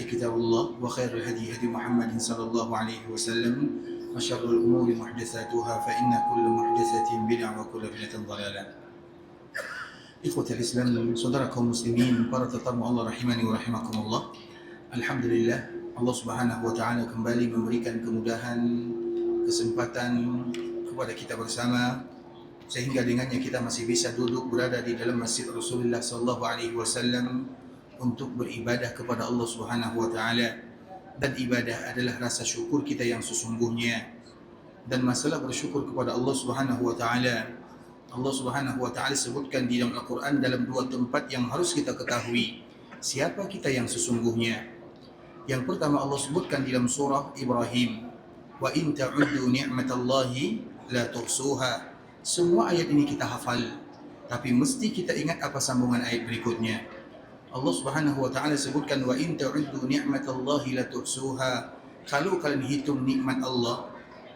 كتاب الله وخير الهدي هدي محمد صلى الله عليه وسلم وشر الأمور محدثاتها فإن كل محدثة بدعة وكل بدعة ضلالة. إخوة الإسلام, saudara kaum muslimin, para tetamu Allah rahimani wa rahimakumullah. Alhamdulillah, Allah Subhanahu wa taala kembali memberikan kemudahan, kesempatan kepada kita bersama sehingga dengannya kita masih bisa duduk berada di dalam Masjid Rasulullah sallallahu alaihi wasallam untuk beribadah kepada Allah Subhanahu wa taala. Dan ibadah adalah rasa syukur kita yang sesungguhnya. Dan masalah bersyukur kepada Allah Subhanahu wa taala, Allah Subhanahu wa taala sebutkan di dalam Al-Qur'an dalam dua tempat yang harus kita ketahui siapa kita yang sesungguhnya. Yang pertama Allah sebutkan di dalam surah Ibrahim, wa in ta'uddu ni'matallahi la tuhsuha. Semua ayat ini kita hafal, tapi mesti kita ingat apa sambungan ayat berikutnya. Allah Subhanahu wa taala sebutkan wa in ta'uddu ni'matallahi la tuhsuha. Kalau kalian hitung nikmat Allah,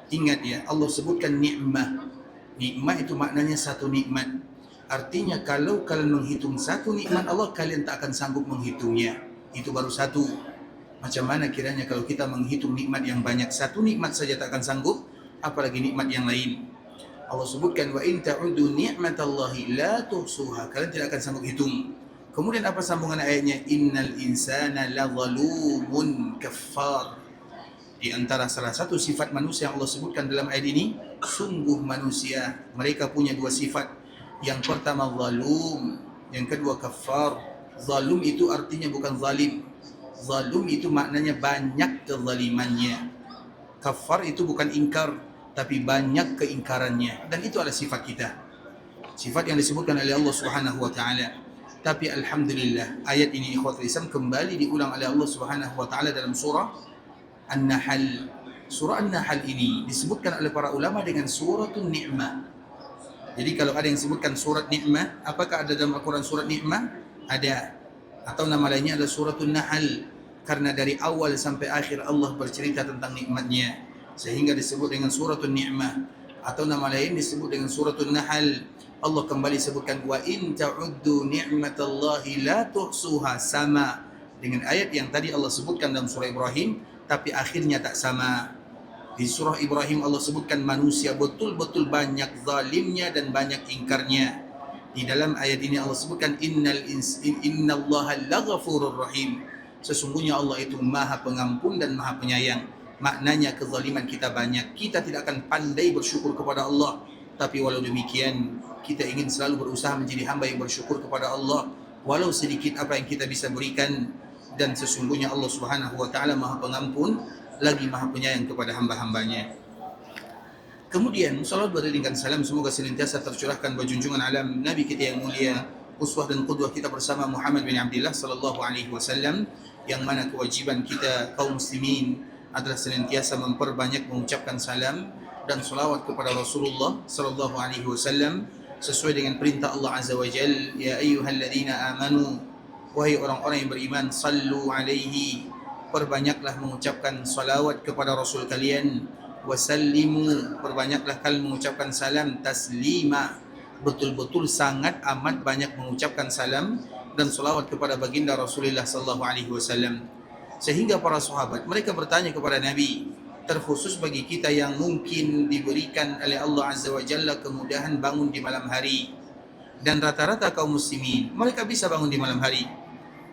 ingat ya, Allah sebutkan nikmah. Nikmat itu maknanya satu nikmat. Artinya kalau kalian menghitung satu nikmat Allah, kalian tak akan sanggup menghitungnya. Itu baru satu. Macam mana kiranya kalau kita menghitung nikmat yang banyak? Satu nikmat saja tak akan sanggup, apalagi nikmat yang lain. Allah sebutkan wa in ta'uddu ni'matallahi la tuhsuha. Kalian tidak akan sanggup hitung. Kemudian apa sambungan ayatnya? Innal insana ladzalumun kaffar. Di antara salah satu sifat manusia yang Allah sebutkan dalam ayat ini, sungguh manusia mereka punya dua sifat. Yang pertama zalum, yang kedua kafar. Zalum itu artinya bukan zalim. Zalum itu maknanya banyak kezalimannya. Kafar itu bukan ingkar, tapi banyak keingkarannya. Dan itu adalah sifat kita, sifat yang disebutkan oleh Allah Subhanahu wa taala. Tapi alhamdulillah, ayat ini ikhwatul Islam kembali diulang oleh Allah Subhanahu wa taala dalam surah An-Nahl. Surah An-Nahl ini disebutkan oleh para ulama dengan suratul ni'mah. Jadi kalau ada yang sebutkan surat ni'mah, apakah ada dalam Al-Quran surat ni'mah? Ada. Atau nama lainnya adalah suratul Nahl, karena dari awal sampai akhir Allah bercerita tentang nikmatnya, sehingga disebut dengan suratul ni'mah. Atau nama lain disebut dengan suratul Nahl. Allah kembali sebutkan wa in ta'uddu ni'matallahi la tuhsuha, sama dengan ayat yang tadi Allah sebutkan dalam surah Ibrahim, tapi akhirnya tak sama. Di surah Ibrahim Allah sebutkan manusia betul-betul banyak zalimnya dan banyak ingkarnya. Di dalam ayat ini Allah sebutkan innallaha laghafurur rahim. Sesungguhnya Allah itu Maha Pengampun dan Maha Penyayang. Maknanya kezaliman kita banyak, kita tidak akan pandai bersyukur kepada Allah. Tapi walau demikian, kita ingin selalu berusaha menjadi hamba yang bersyukur kepada Allah, walau sedikit apa yang kita bisa berikan. Dan sesungguhnya Allah Subhanahu wa taala Maha Pengampun lagi Maha Penyayang kepada hamba-hambanya. Kemudian salawat beriringan salam semoga senantiasa tercurahkan bagi junjungan alam Nabi kita yang mulia, uswah dan qudwah kita bersama Muhammad bin Abdullah sallallahu alaihi wasallam, yang mana kewajiban kita kaum muslimin adalah senantiasa memperbanyak mengucapkan salam dan salawat kepada Rasulullah sallallahu alaihi wasallam sesuai dengan perintah Allah azza wa jalla, ya ayyuhalladzina amanu, wahai orang-orang yang beriman, sallu alaihi, perbanyaklah mengucapkan salawat kepada Rasul kalian, wasallimu, perbanyaklah kalian mengucapkan salam, taslima, betul-betul sangat amat banyak mengucapkan salam dan salawat kepada baginda Rasulullah sallallahu alaihi wasallam. Sehingga para sahabat mereka bertanya kepada Nabi, terkhusus bagi kita yang mungkin diberikan oleh Allah azza wa jalla kemudahan bangun di malam hari. Dan rata-rata kaum muslimin mereka bisa bangun di malam hari.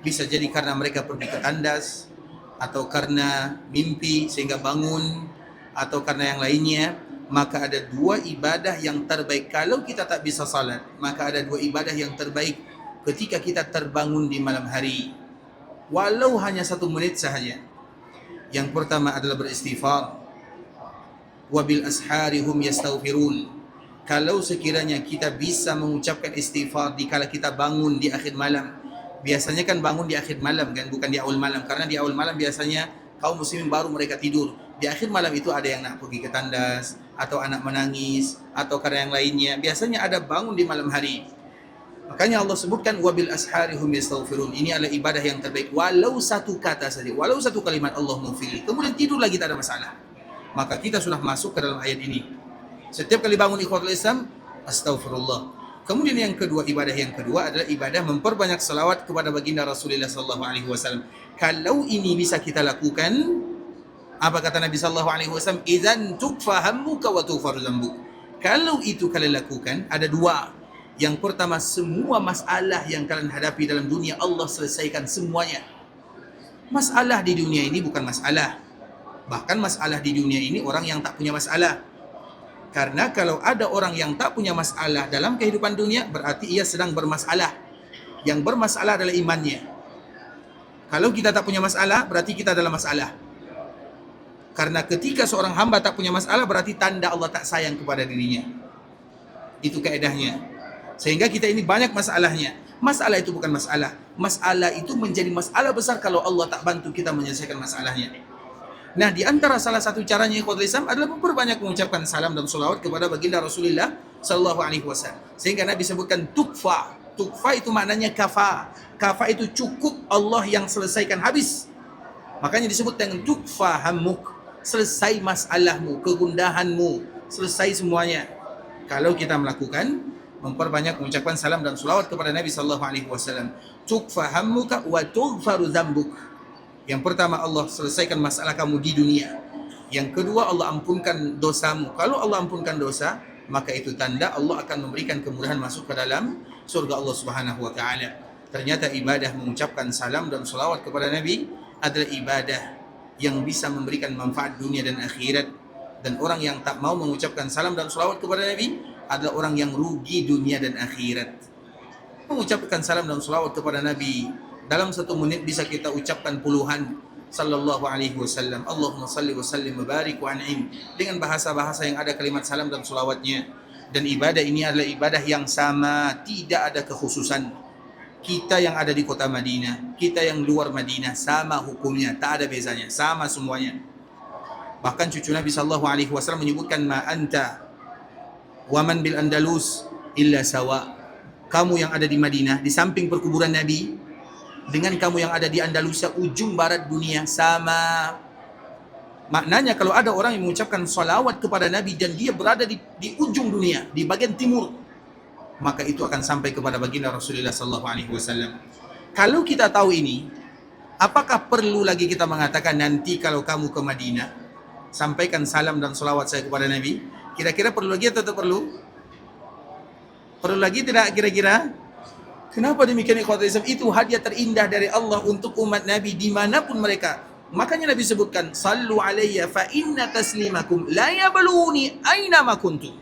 Bisa jadi karena mereka pergi ke tandas, atau karena mimpi sehingga bangun, atau karena yang lainnya. Maka ada dua ibadah yang terbaik. Kalau kita tak bisa salat, maka ada dua ibadah yang terbaik ketika kita terbangun di malam hari, walau hanya 1 menit sahaja. Yang pertama adalah beristighfar. Wabil ashari hum yastaghfirun. Kalau sekiranya kita bisa mengucapkan istighfar dikala kita bangun di akhir malam. Biasanya kan bangun di akhir malam kan, bukan di awal malam. Karena di awal malam biasanya kaum muslimin baru mereka tidur. Di akhir malam itu ada yang nak pergi ke tandas, atau anak menangis, atau karena yang lainnya. Biasanya ada bangun di malam hari. Makanya Allah sebutkan wabil ashari hum yastaghfirun. Ini adalah ibadah yang terbaik. Walau satu kata saja, walau satu kalimat Allah mufili, kemudian tidur lagi tak ada masalah. Maka kita sudah masuk ke dalam ayat ini. Setiap kali bangun ikhwatul Islam, astaghfirullah. Kemudian yang kedua, ibadah yang kedua adalah ibadah memperbanyak salawat kepada baginda Rasulullah sallallahu alaihi wasallam. Kalau ini bisa kita lakukan, apa kata Nabi sallallahu alaihi wasallam? Idzan tukfa hammuka wa tughfar dzambuk. Kalau itu kalian lakukan, ada dua. Yang pertama, semua masalah yang kalian hadapi dalam dunia Allah selesaikan semuanya. Masalah di dunia ini bukan masalah. Bahkan masalah di dunia ini orang yang tak punya masalah. Karena kalau ada orang yang tak punya masalah dalam kehidupan dunia, berarti ia sedang bermasalah. Yang bermasalah adalah imannya. Kalau kita tak punya masalah, berarti kita dalam masalah. Karena ketika seorang hamba tak punya masalah, berarti tanda Allah tak sayang kepada dirinya. Itu kaedahnya. Sehingga kita ini banyak masalahnya. Masalah itu bukan masalah. Masalah itu menjadi masalah besar kalau Allah tak bantu kita menyelesaikan masalahnya. Nah, di antara salah satu caranya ikhwatul Islam adalah memperbanyak mengucapkan salam dan salawat kepada baginda Rasulullah sallallahu alaihi wasallam. Sehingga Nabi sebutkan tukfa. Tukfa itu maknanya kafa. Kafa itu cukup, Allah yang selesaikan habis. Makanya disebut dengan tukfa hammuk. Selesai masalahmu, kegundahanmu, selesai semuanya. Kalau kita melakukan memperbanyak mengucapkan salam dan salawat kepada Nabi sallallahu alaihi wasallam. Tukfa hammuka wa tughfaru dzambuk. Yang pertama, Allah selesaikan masalah kamu di dunia. Yang kedua, Allah ampunkan dosamu. Kalau Allah ampunkan dosa, maka itu tanda Allah akan memberikan kemudahan masuk ke dalam surga Allah Subhanahu wa taala. Ternyata ibadah mengucapkan salam dan salawat kepada Nabi adalah ibadah yang bisa memberikan manfaat dunia dan akhirat. Dan orang yang tak mau mengucapkan salam dan salawat kepada Nabi adalah orang yang rugi dunia dan akhirat. Mengucapkan salam dan salawat kepada Nabi dalam 1 menit bisa kita ucapkan puluhan sallallahu alaihi wasallam. Allahumma salli wa sallim wa barik wa an'im. Dengan bahasa-bahasa yang ada kalimat salam dan salawatnya. Dan ibadah ini adalah ibadah yang sama, tidak ada kekhususan. Kita yang ada di kota Madinah, kita yang luar Madinah, sama hukumnya, tak ada bezanya, sama semuanya. Bahkan cucu Nabi sallallahu alaihi wasallam menyebutkan ma anta wa man bil Andalus illa sawa. Kamu yang ada di Madinah di samping perkuburan Nabi dengan kamu yang ada di Andalusia ujung barat dunia sama. Maknanya kalau ada orang yang mengucapkan salawat kepada Nabi dan dia berada di ujung dunia, di bagian timur, maka itu akan sampai kepada baginda Rasulullah sallallahu alaihi wasallam. Kalau kita tahu ini, apakah perlu lagi kita mengatakan nanti kalau kamu ke Madinah sampaikan salam dan salawat saya kepada Nabi? Kira-kira perlu lagi atau tak perlu? Perlu lagi tidak kira-kira? Kenapa demikian ikhwatul Islam? Itu hadiah terindah dari Allah untuk umat Nabi dimanapun mereka. Makanya Nabi sebutkan, Sallu alayya fa inna taslimakum la yabaluni aina ma kuntum.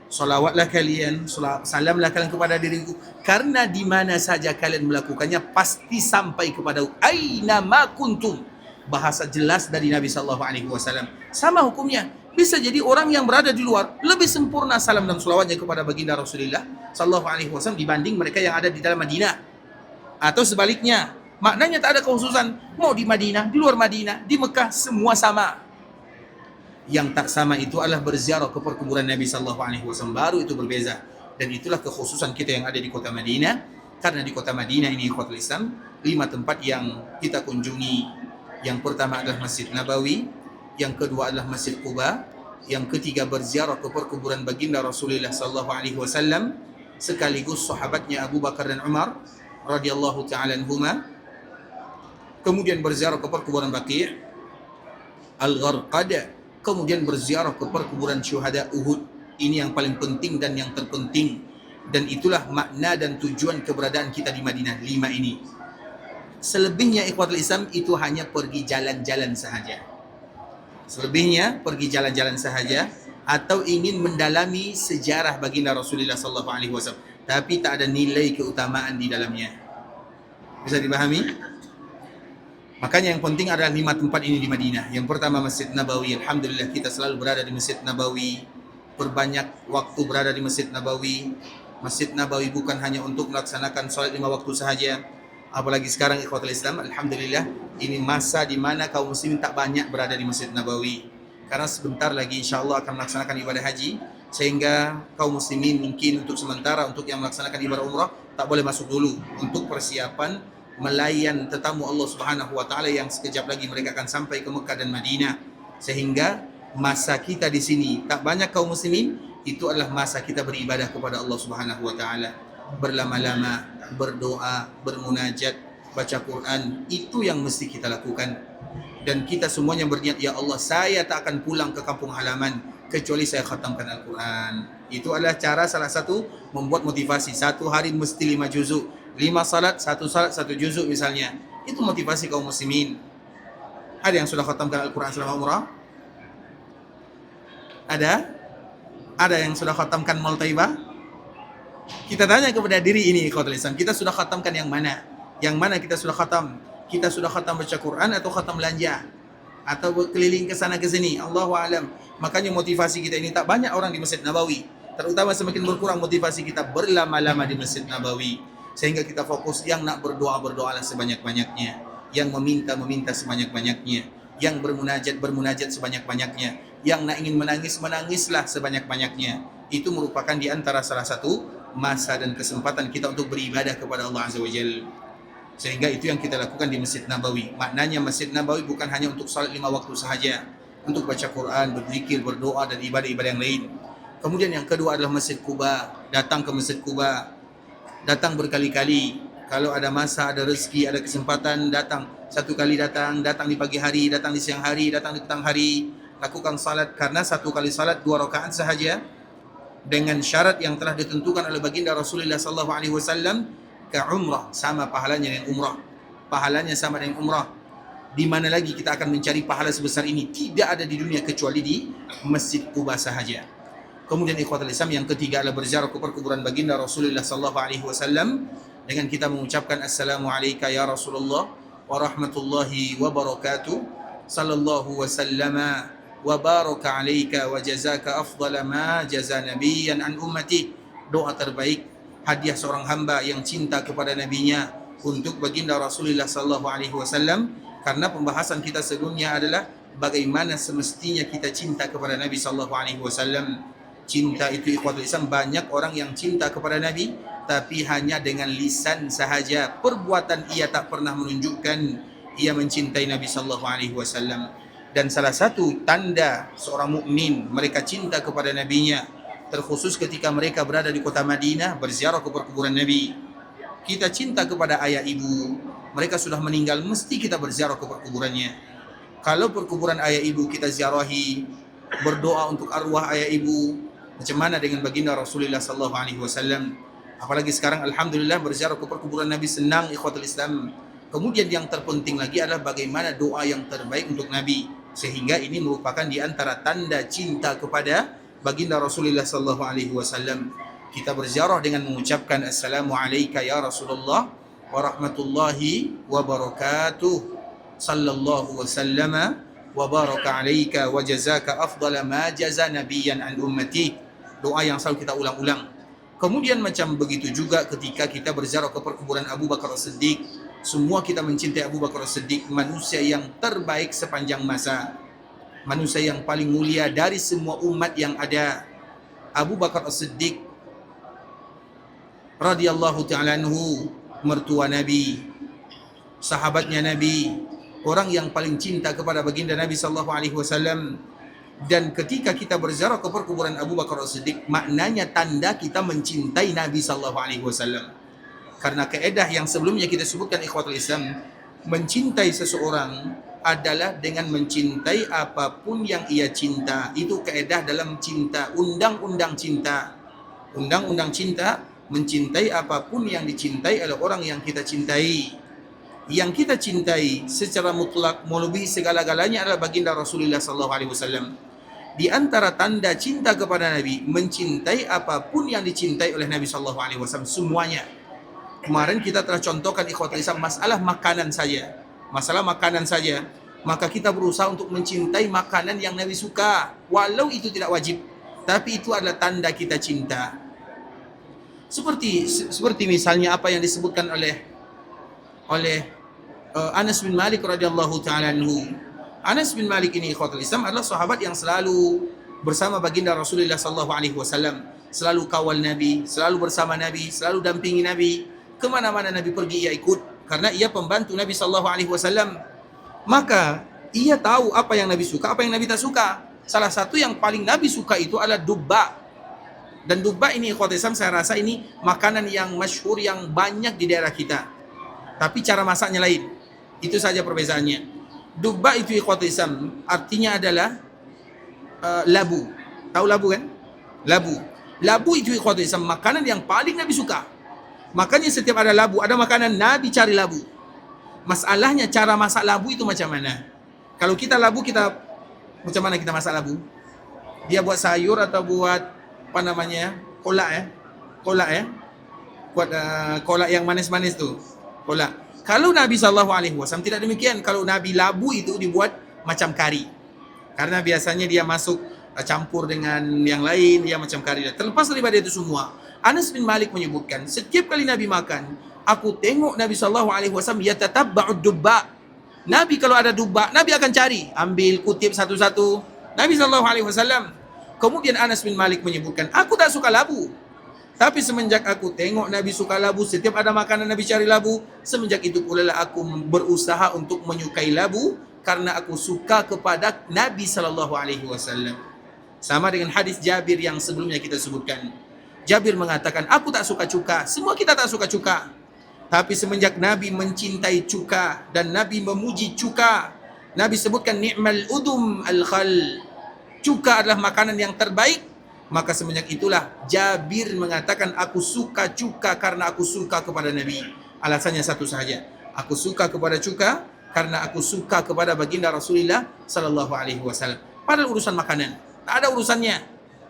Salawatlah kalian, salamlah kalian kepada diriku, karena di mana saja kalian melakukannya pasti sampai kepada aina ma kuntum. Bahasa jelas dari Nabi sallallahu alaihi wasallam. Sama hukumnya. Bisa jadi orang yang berada di luar lebih sempurna salam dan selawatnya kepada baginda Rasulullah sallallahu alaihi wasallam dibanding mereka yang ada di dalam Madinah. Atau sebaliknya, maknanya tak ada kekhususan. Mau di Madinah, di luar Madinah, di Mekah, semua sama. Yang tak sama itu adalah berziarah ke perkuburan Nabi sallallahu alaihi wasallam, baru itu berbeza. Dan itulah kekhususan kita yang ada di kota Madinah. Karena di kota Madinah ini ikhwatul Islam, 5 tempat yang kita kunjungi. Yang pertama adalah Masjid Nabawi, yang kedua adalah Masjid Quba, yang ketiga berziarah ke perkuburan baginda Rasulullah sallallahu alaihi wasallam sekaligus sahabatnya Abu Bakar dan Umar radhiyallahu taala anhuma. Kemudian berziarah ke perkuburan Baqi' Al-Gharqad, kemudian berziarah ke perkuburan syuhada Uhud. Ini yang paling penting dan yang terpenting, dan itulah makna dan tujuan keberadaan kita di Madinah, 5 ini. Selebihnya ikhwatul Islam itu hanya pergi jalan-jalan sahaja. Selebihnya pergi jalan-jalan sahaja atau ingin mendalami sejarah baginda Rasulullah sallallahu alaihi wasallam, tapi tak ada nilai keutamaan di dalamnya. Bisa dipahami? Makanya yang penting adalah 5 tempat ini di Madinah. Yang pertama Masjid Nabawi. Alhamdulillah kita selalu berada di Masjid Nabawi. Perbanyak waktu berada di Masjid Nabawi. Masjid Nabawi bukan hanya untuk melaksanakan salat 5 waktu sahaja. Apalagi sekarang ikhwatul Islam, alhamdulillah ini masa di mana kaum muslimin tak banyak berada di Masjid Nabawi. Karena sebentar lagi insyaAllah akan melaksanakan ibadah haji, sehingga kaum muslimin mungkin untuk sementara untuk yang melaksanakan ibadah umrah tak boleh masuk dulu untuk persiapan melayan tetamu Allah Subhanahu wa taala yang sekejap lagi mereka akan sampai ke Mekah dan Madinah. Sehingga masa kita di sini tak banyak kaum muslimin itu adalah masa kita beribadah kepada Allah Subhanahu wa taala. Berlama-lama, berdoa, bermunajat, baca Quran, itu yang mesti kita lakukan. Dan kita semuanya berniat, ya Allah, saya tak akan pulang ke kampung halaman kecuali saya khatamkan Al-Quran. Itu adalah cara salah satu membuat motivasi. Satu hari mesti 5 juzuk, 5 salat, 1 juzuk misalnya. Itu motivasi kaum muslimin. Ada yang sudah khatamkan Al-Quran selama umrah? Ada? Ada yang sudah khatamkan Maul Taibah? Kita tanya kepada diri ini, ikhwatul Islam, kita sudah khatamkan yang mana? Yang mana kita sudah khatam? Kita sudah khatam baca Quran atau khatam belanja? Atau berkeliling ke sana ke sini? Allahu a'lam. Makanya motivasi kita ini tak banyak orang di Masjid Nabawi. Terutama semakin berkurang motivasi kita berlama-lama di Masjid Nabawi. Sehingga kita fokus yang nak berdoa, berdoalah sebanyak-banyaknya. Yang meminta, meminta sebanyak-banyaknya. Yang bermunajat, bermunajat sebanyak-banyaknya. Yang nak ingin menangis, menangislah sebanyak-banyaknya. Itu merupakan di antara salah satu masa dan kesempatan kita untuk beribadah kepada Allah Azza wa Jalla. Sehingga itu yang kita lakukan di Masjid Nabawi. Maknanya Masjid Nabawi bukan hanya untuk salat 5 waktu sahaja, untuk baca Quran, berzikir, berdoa dan ibadah-ibadah yang lain. Kemudian yang kedua adalah Masjid Quba. Datang ke Masjid Quba, datang berkali-kali. Kalau ada masa, ada rezeki, ada kesempatan, datang. Satu kali datang di pagi hari, datang di siang hari, datang di petang hari. Lakukan salat, karena satu kali salat 2 rakaat sahaja dengan syarat yang telah ditentukan oleh baginda Rasulullah SAW. Ke umrah, sama pahalanya dengan umrah. Pahalanya sama dengan umrah. Di mana lagi kita akan mencari pahala sebesar ini? Tidak ada di dunia kecuali di Masjid Quba sahaja. Kemudian ikhwatul Islam, yang ketiga adalah berziarah ke perkuburan baginda Rasulullah SAW dengan kita mengucapkan Assalamualaikum ya Rasulullah wa rahmatullahi wa barakatuh. Sallallahu wa sallama wa baraka alaika wa jazaka afdala ma jaza nabiyan an ummati. Doa terbaik, hadiah seorang hamba yang cinta kepada nabinya untuk baginda Rasulullah SAW. Karena pembahasan kita sebelumnya adalah bagaimana semestinya kita cinta kepada Nabi SAW. Cinta itu ikhwatul Islam, banyak orang yang cinta kepada Nabi tapi hanya dengan lisan sahaja. Perbuatan ia tak pernah menunjukkan ia mencintai Nabi SAW. Dan salah satu tanda seorang mukmin, mereka cinta kepada nabinya, terkhusus ketika mereka berada di kota Madinah berziarah ke perkuburan Nabi. Kita cinta kepada ayah ibu, mereka sudah meninggal, mesti kita berziarah ke perkuburannya. Kalau perkuburan ayah ibu kita ziarahi, berdoa untuk arwah ayah ibu, macam mana dengan baginda Rasulullah SAW? Apalagi sekarang alhamdulillah berziarah ke perkuburan Nabi senang, ikhwatul Islam. Kemudian yang terpenting lagi adalah bagaimana doa yang terbaik untuk Nabi. Sehingga ini merupakan di antara tanda cinta kepada baginda Rasulullah SAW. Kita berziarah dengan mengucapkan Assalamualaikum ya Rasulullah wa rahmatullahi wa barakatuh. Sallallahu wa sallama wa baraka alaika wa jazaka afdala ma jaza nabiyan an ummati. Doa yang selalu kita ulang-ulang. Kemudian macam begitu juga ketika kita berziarah ke perkuburan Abu Bakar As-Siddiq. Semua kita mencintai Abu Bakar As-Siddiq, manusia yang terbaik sepanjang masa, manusia yang paling mulia dari semua umat yang ada. Abu Bakar As-Siddiq radhiyallahu ta'ala anhu, mertua Nabi, sahabatnya Nabi, orang yang paling cinta kepada baginda Nabi SAW. Dan ketika kita berziarah ke perkuburan Abu Bakar As-Siddiq, maknanya tanda kita mencintai Nabi SAW. Karena kaedah yang sebelumnya kita sebutkan ikhwatul Islam, mencintai seseorang adalah dengan mencintai apapun yang ia cinta. Itu kaedah dalam cinta, undang-undang cinta. Undang-undang cinta, mencintai apapun yang dicintai oleh orang yang kita cintai. Yang kita cintai secara mutlak melebihi segala-galanya adalah baginda Rasulullah SAW. Di antara tanda cinta kepada Nabi, mencintai apapun yang dicintai oleh Nabi SAW, semuanya. Kemarin kita telah contohkan ikhwatul Islam masalah makanan saja. Masalah makanan saja, maka kita berusaha untuk mencintai makanan yang Nabi suka, walau itu tidak wajib, tapi itu adalah tanda kita cinta. Seperti misalnya apa yang disebutkan oleh Anas bin Malik radhiyallahu ta'ala anhu. Anas bin Malik ini ikhwatul Islam adalah sahabat yang selalu bersama baginda Rasulullah SAW, selalu kawal Nabi, selalu bersama Nabi, selalu dampingi Nabi. Kemana-mana Nabi pergi ia ikut, karena ia pembantu Nabi SAW. Maka ia tahu apa yang Nabi suka, apa yang Nabi tak suka. Salah satu yang paling Nabi suka itu adalah dubba. Dan dubba ini ikhwatul Islam, saya rasa ini makanan yang masyhur yang banyak di daerah kita. Tapi cara masaknya lain. Itu saja perbezaannya. Dubba itu ikhwatul Islam artinya adalah labu. Tahu labu kan? Labu. Labu itu ikhwatul Islam makanan yang paling Nabi suka. Makanya setiap ada labu, ada makanan, Nabi cari labu. Masalahnya cara masak labu itu macam mana? Kalau kita labu, kita macam mana kita masak labu? Dia buat sayur atau buat apa namanya, kolak buat kolak yang manis-manis tu, kolak. Kalau Nabi SAW tidak demikian. Kalau Nabi labu itu dibuat macam kari, karena biasanya dia masuk campur dengan yang lain, dia macam kari. Terlepas daripada itu semua, Anas bin Malik menyebutkan setiap kali Nabi makan, aku tengok Nabi SAW yatatabba'ud dubba. Nabi kalau ada dubba, Nabi akan cari, ambil, kutip satu-satu. Nabi SAW. Kemudian Anas bin Malik menyebutkan, aku tak suka labu. Tapi semenjak aku tengok Nabi suka labu, setiap ada makanan Nabi cari labu, semenjak itu pula lah aku berusaha untuk menyukai labu, karena aku suka kepada Nabi SAW. Sama dengan hadis Jabir yang sebelumnya kita sebutkan. Jabir mengatakan, aku tak suka cuka. Semua kita tak suka cuka. Tapi semenjak Nabi mencintai cuka dan Nabi memuji cuka, Nabi sebutkan ni'mal udum al-khal. Cuka adalah makanan yang terbaik. Maka semenjak itulah Jabir mengatakan, aku suka cuka karena aku suka kepada Nabi. Alasannya satu sahaja, aku suka kepada cuka karena aku suka kepada baginda Rasulullah SAW. Padahal urusan makanan tak ada urusannya.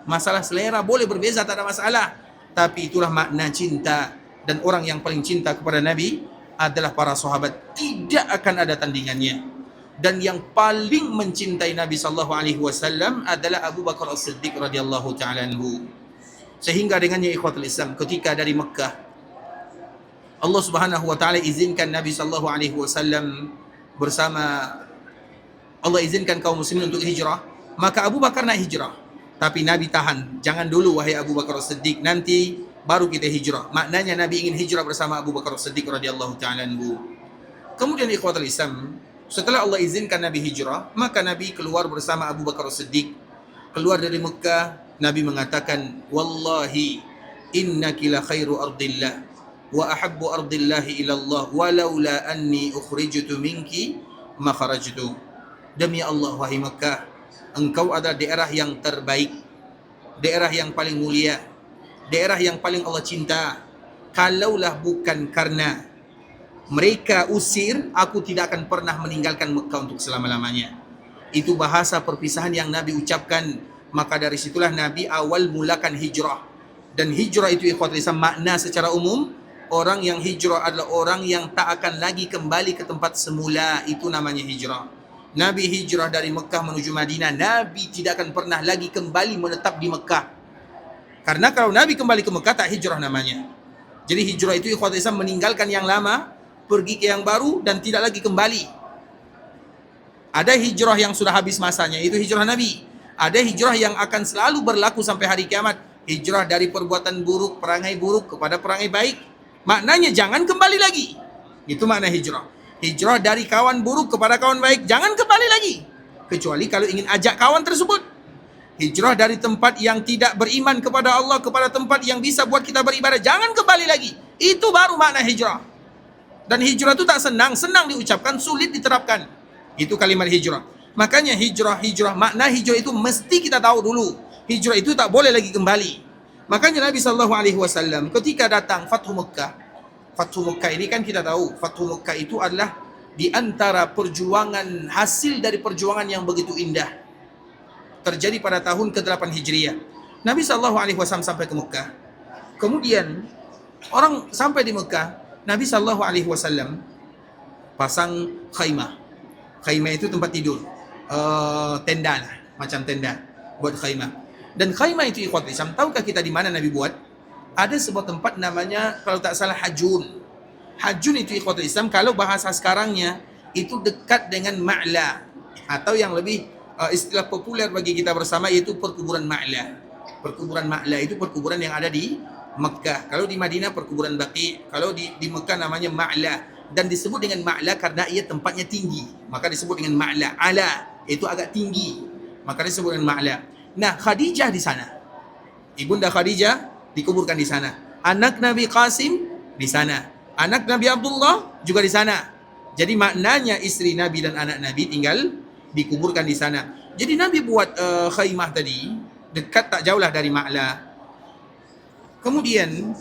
Masalah selera boleh berbeza, tak ada masalah. Tapi itulah makna cinta. Dan orang yang paling cinta kepada Nabi adalah para sahabat. Tidak akan ada tandingannya. Dan yang paling mencintai Nabi SAW adalah Abu Bakar As-Siddiq radhiyallahu ta'ala anhu. Sehingga dengannya ikhwatul Islam, ketika dari Mekah, Allah Subhanahu wa taala izinkan Nabi SAW bersama, Allah izinkan kaum muslimin untuk hijrah, maka Abu Bakar nak hijrah. Tapi Nabi tahan, jangan dulu wahai Abu Bakar As-Siddiq, nanti baru kita hijrah. Maknanya Nabi ingin hijrah bersama Abu Bakar As-Siddiq radhiyallahu ta'ala anhu. Kemudian ikhwatul Islam, setelah Allah izinkan Nabi hijrah, maka Nabi keluar bersama Abu Bakar As-Siddiq. Keluar dari Mekah, Nabi mengatakan, wallahi innaki la khairu ardillah wa ahabbu ardillahi ilallah walaula anni ukhrijtu minki ma kharajtu. Demi Allah wahai Mekah, engkau adalah daerah yang terbaik, daerah yang paling mulia, daerah yang paling Allah cinta. Kalaulah bukan karena mereka usir, aku tidak akan pernah meninggalkan Mekah untuk selama-lamanya. Itu bahasa perpisahan yang Nabi ucapkan. Maka dari situlah Nabi awal mulakan hijrah. Dan hijrah itu ikhwatul Islam makna secara umum, orang yang hijrah adalah orang yang tak akan lagi kembali ke tempat semula. Itu namanya hijrah. Nabi hijrah dari Mekah menuju Madinah, Nabi tidak akan pernah lagi kembali menetap di Mekah. Karena kalau Nabi kembali ke Mekah, tak hijrah namanya. Jadi hijrah itu ikhwatul Islam meninggalkan yang lama, pergi ke yang baru dan tidak lagi kembali. Ada hijrah yang sudah habis masanya, itu hijrah Nabi. Ada hijrah yang akan selalu berlaku sampai hari kiamat. Hijrah dari perbuatan buruk, perangai buruk kepada perangai baik. Maknanya jangan kembali lagi. Itu makna hijrah. Hijrah dari kawan buruk kepada kawan baik, jangan kembali lagi. Kecuali kalau ingin ajak kawan tersebut. Hijrah dari tempat yang tidak beriman kepada Allah kepada tempat yang bisa buat kita beribadah, jangan kembali lagi. Itu baru makna hijrah. Dan hijrah itu tak senang diucapkan, sulit diterapkan. Itu kalimat hijrah. Makanya hijrah, makna hijrah itu mesti kita tahu dulu. Hijrah itu tak boleh lagi kembali. Makanya Nabi SAW ketika datang Fathu Mekah. Fathu Mekah ini kan kita tahu, Fathu Mekah itu adalah di antara perjuangan, hasil dari perjuangan yang begitu indah. Terjadi pada tahun ke-8 Hijriah. Nabi SAW sampai ke Mekah. Kemudian orang sampai di Mekah, Nabi SAW pasang khaymah. Khaymah itu tempat tidur, tenda lah, macam tenda buat khaymah. Dan khaymah itu ikhwatul Islam, tahukah kita di mana Nabi buat? Ada sebuah tempat namanya, kalau tak salah, Hajun. Hajun itu ikhwatul Islam, kalau bahasa sekarangnya itu dekat dengan Ma'la, atau yang lebih istilah populer bagi kita bersama yaitu perkuburan Ma'la. Perkuburan Ma'la itu perkuburan yang ada di Mekah. Kalau di Madinah perkuburan Baqi', kalau di Mekah namanya Ma'la. Dan disebut dengan Ma'la karena ia tempatnya tinggi, maka disebut dengan Ma'la. Ala itu agak tinggi, maka disebut dengan Ma'la. Nah, Khadijah di sana. Ibunda Khadijah dikuburkan di sana. Anak Nabi Qasim di sana. Anak Nabi Abdullah juga di sana. Jadi maknanya istri Nabi dan anak Nabi tinggal dikuburkan di sana. Jadi Nabi buat khaimah tadi dekat tak jauhlah dari Ma'la. Kemudian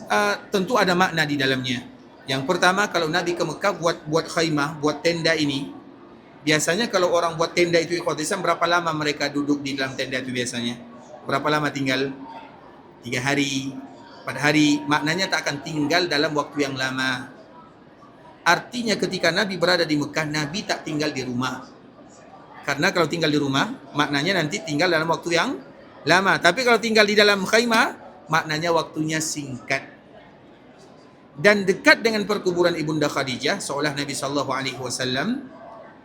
tentu ada makna di dalamnya. Yang pertama, kalau Nabi ke Mekah buat khaimah, buat tenda ini, biasanya kalau orang buat tenda itu ikhwat Islam, berapa lama mereka duduk di dalam tenda itu biasanya? Berapa lama tinggal? 3 hari, 4 hari. Maknanya tak akan tinggal dalam waktu yang lama. Artinya ketika Nabi berada di Mekah, Nabi tak tinggal di rumah. Karena kalau tinggal di rumah, maknanya nanti tinggal dalam waktu yang lama. Tapi kalau tinggal di dalam khaimah, maknanya waktunya singkat. Dan dekat dengan perkuburan Ibunda Khadijah, seolah Nabi SAW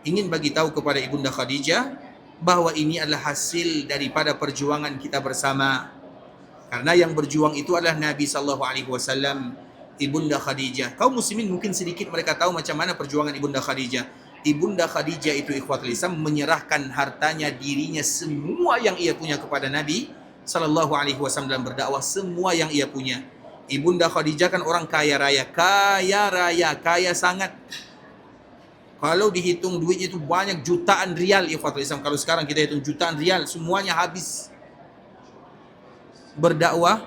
ingin bagi tahu kepada Ibunda Khadijah bahwa ini adalah hasil daripada perjuangan kita bersama. Karena yang berjuang itu adalah Nabi SAW, Ibunda Khadijah. Kaum muslimin mungkin sedikit mereka tahu macam mana perjuangan Ibunda Khadijah. Ibunda Khadijah itu ikhwatul Islam menyerahkan hartanya, dirinya, semua yang ia punya kepada Nabi SAW dalam berdakwah, semua yang ia punya. Ibunda Khadijah kan orang kaya raya, kaya sangat. Kalau dihitung duitnya itu banyak, jutaan rial ikhwatul Islam. Kalau sekarang kita hitung jutaan rial, semuanya habis berdakwah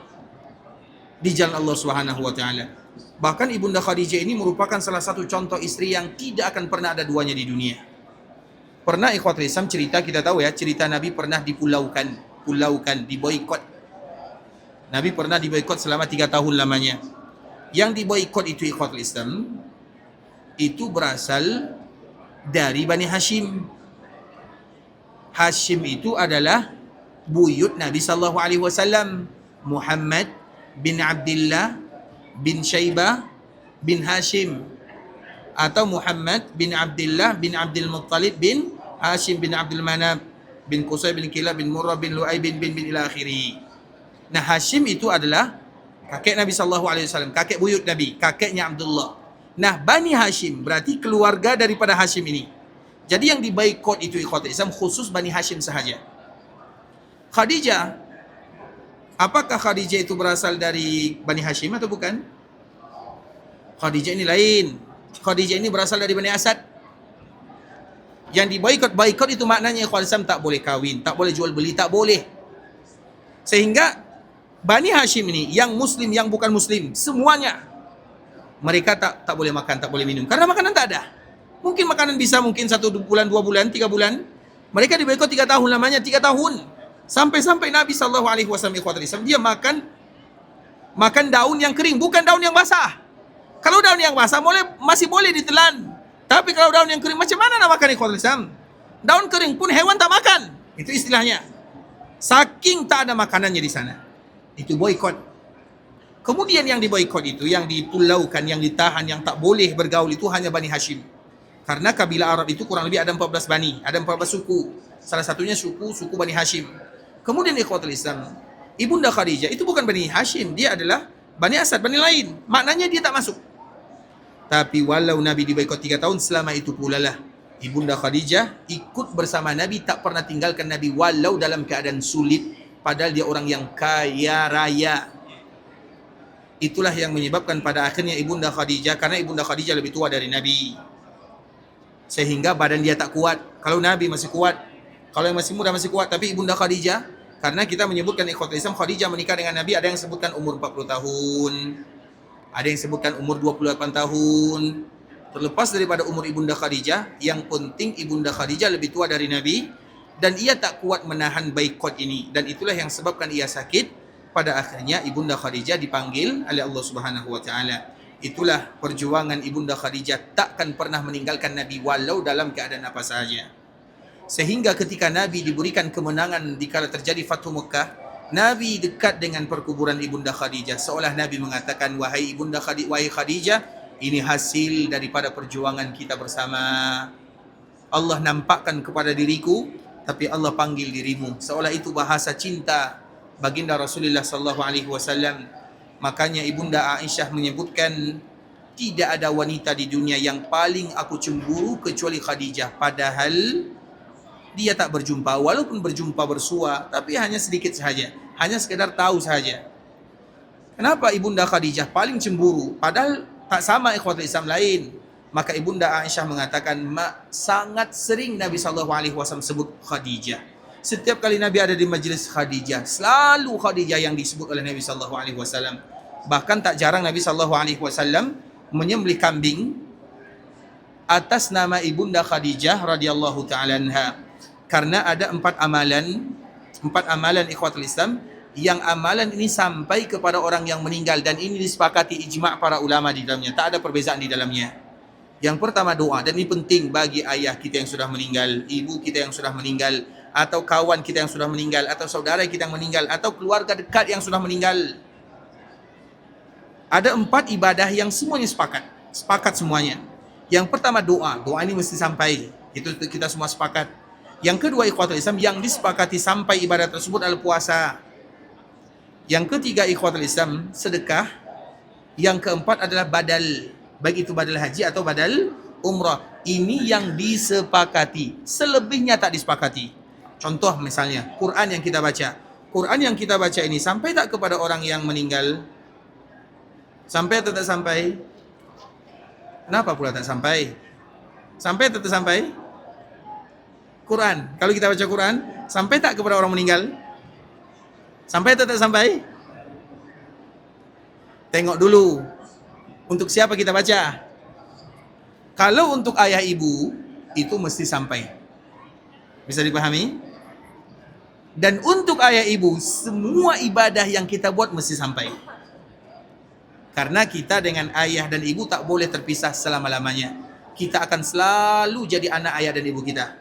di jalan Allah Subhanahu wa taala. Bahkan Ibunda Khadijah ini merupakan salah satu contoh istri yang tidak akan pernah ada duanya di dunia. Pernah ikhwatul Islam cerita, kita tahu ya, cerita Nabi pernah dipulaukan, diboikot. Nabi pernah diboikot selama 3 tahun lamanya. Yang diboikot itu ikhwatul Islam itu berasal dari Bani Hashim. Hashim itu adalah buyut Nabi SAW, Muhammad bin Abdullah bin Syaibah bin Hashim, atau Muhammad bin Abdullah bin Abdul Muttalib bin Hashim bin Abdul Manab bin Qusay bin Kilab bin Murrah bin Lu'ay bin ila akhirih. Nah, Hashim itu adalah kakek Nabi SAW, kakek buyut Nabi, kakeknya Abdullah. Nah, Bani Hashim berarti keluarga daripada Hashim ini. Jadi yang diboikot itu ikhwatul Islam khusus Bani Hashim sahaja. Khadijah, apakah Khadijah itu berasal dari Bani Hashim atau bukan? Khadijah ini lain. Khadijah ini berasal dari Bani Asad. Yang boikot itu maknanya ikhwatul Islam tak boleh kawin, tak boleh jual beli, tak boleh. Sehingga Bani Hashim ini, yang muslim, yang bukan muslim, semuanya mereka tak boleh makan, tak boleh minum. Karena makanan tak ada. Mungkin makanan bisa mungkin 1 bulan, 2 bulan, 3 bulan. Mereka diboikot 3 tahun lamanya, 3 tahun. Sampai Nabi SAW ikhwatul Islam, dia makan daun yang kering, bukan daun yang basah. Kalau daun yang basah masih boleh ditelan. Tapi kalau daun yang kering, macam mana nak makan ikhwatul Islam? Daun kering pun hewan tak makan. Itu istilahnya. Saking tak ada makanannya di sana. Itu boikot. Kemudian yang diboikot itu, yang dipulaukan, yang ditahan, yang tak boleh bergaul itu hanya Bani Hashim. Karena kabilah Arab itu kurang lebih ada 14 bani, ada 14 suku. Salah satunya suku Bani Hashim. Kemudian ikhwatul Islam, Ibunda Khadijah itu bukan Bani Hashim, dia adalah Bani Asad, Bani lain. Maknanya dia tak masuk. Tapi walau Nabi diboikot 3 tahun, selama itu pula lah Ibunda Khadijah ikut bersama Nabi, tak pernah tinggalkan Nabi walau dalam keadaan sulit. Padahal dia orang yang kaya raya. Itulah yang menyebabkan pada akhirnya Ibunda Khadijah, karena Ibunda Khadijah lebih tua dari Nabi, sehingga badan dia tak kuat. Kalau Nabi masih kuat, kalau yang masih muda masih kuat. Tapi Ibunda Khadijah, karena kita menyebutkan ikhwatul Islam, Khadijah menikah dengan Nabi, ada yang sebutkan umur 40 tahun, ada yang sebutkan umur 28 tahun. Terlepas daripada umur Ibunda Khadijah, yang penting Ibunda Khadijah lebih tua dari Nabi, dan ia tak kuat menahan boikot ini, dan itulah yang sebabkan ia sakit. Pada akhirnya Ibunda Khadijah dipanggil oleh Allah Subhanahu wa taala. Itulah perjuangan Ibunda Khadijah, takkan pernah meninggalkan Nabi walau dalam keadaan apa sahaja. Sehingga ketika Nabi diberikan kemenangan dikala terjadi Fathu Mekah, Nabi dekat dengan perkuburan Ibunda Khadijah, seolah Nabi mengatakan, wahai Khadijah, ini hasil daripada perjuangan kita bersama. Allah nampakkan kepada diriku, tapi Allah panggil dirimu. Seolah itu bahasa cinta baginda Rasulullah SAW. Makanya Ibunda Aisyah menyebutkan, tidak ada wanita di dunia yang paling aku cemburu kecuali Khadijah. Padahal dia tak berjumpa, walaupun berjumpa bersua, tapi hanya sedikit sahaja. hanya sekedar tahu saja. Kenapa Ibunda Khadijah paling cemburu? Padahal tak sama ikhwatul Islam lain. Maka Ibunda Aisyah mengatakan, sangat sering Nabi SAW sebut Khadijah. Setiap kali Nabi ada di majlis Khadijah, selalu Khadijah yang disebut oleh Nabi SAW. Bahkan tak jarang Nabi SAW menyembelih kambing atas nama Ibunda Khadijah radhiyallahu ta'ala anha. Karena ada 4 amalan ikhwatul Islam, yang amalan ini sampai kepada orang yang meninggal, dan ini disepakati ijma' para ulama di dalamnya, tak ada perbezaan di dalamnya. Yang pertama doa, dan ini penting bagi ayah kita yang sudah meninggal, ibu kita yang sudah meninggal, atau kawan kita yang sudah meninggal, atau saudara kita yang meninggal, atau keluarga dekat yang sudah meninggal. Ada 4 ibadah yang semuanya sepakat semuanya. Yang pertama doa ini mesti sampai, itu kita semua sepakat. Yang kedua ikhwatul Islam, yang disepakati sampai ibadah tersebut adalah puasa. Yang ketiga ikhwatul Islam, sedekah. Yang keempat adalah badal, baik itu badal haji atau badal umrah. Ini yang disepakati, selebihnya tak disepakati. Contoh misalnya, Quran yang kita baca. Quran yang kita baca ini sampai tak kepada orang yang meninggal? Sampai atau tak sampai? Kenapa pula tak sampai? Sampai atau tak sampai? Quran, kalau kita baca Quran, sampai tak kepada orang meninggal? Sampai atau tak sampai? Tengok dulu, untuk siapa kita baca? Kalau untuk ayah ibu, itu mesti sampai. Bisa dipahami? Dan untuk ayah ibu, semua ibadah yang kita buat mesti sampai. Karena kita dengan ayah dan ibu tak boleh terpisah selama-lamanya. Kita akan selalu jadi anak ayah dan ibu kita.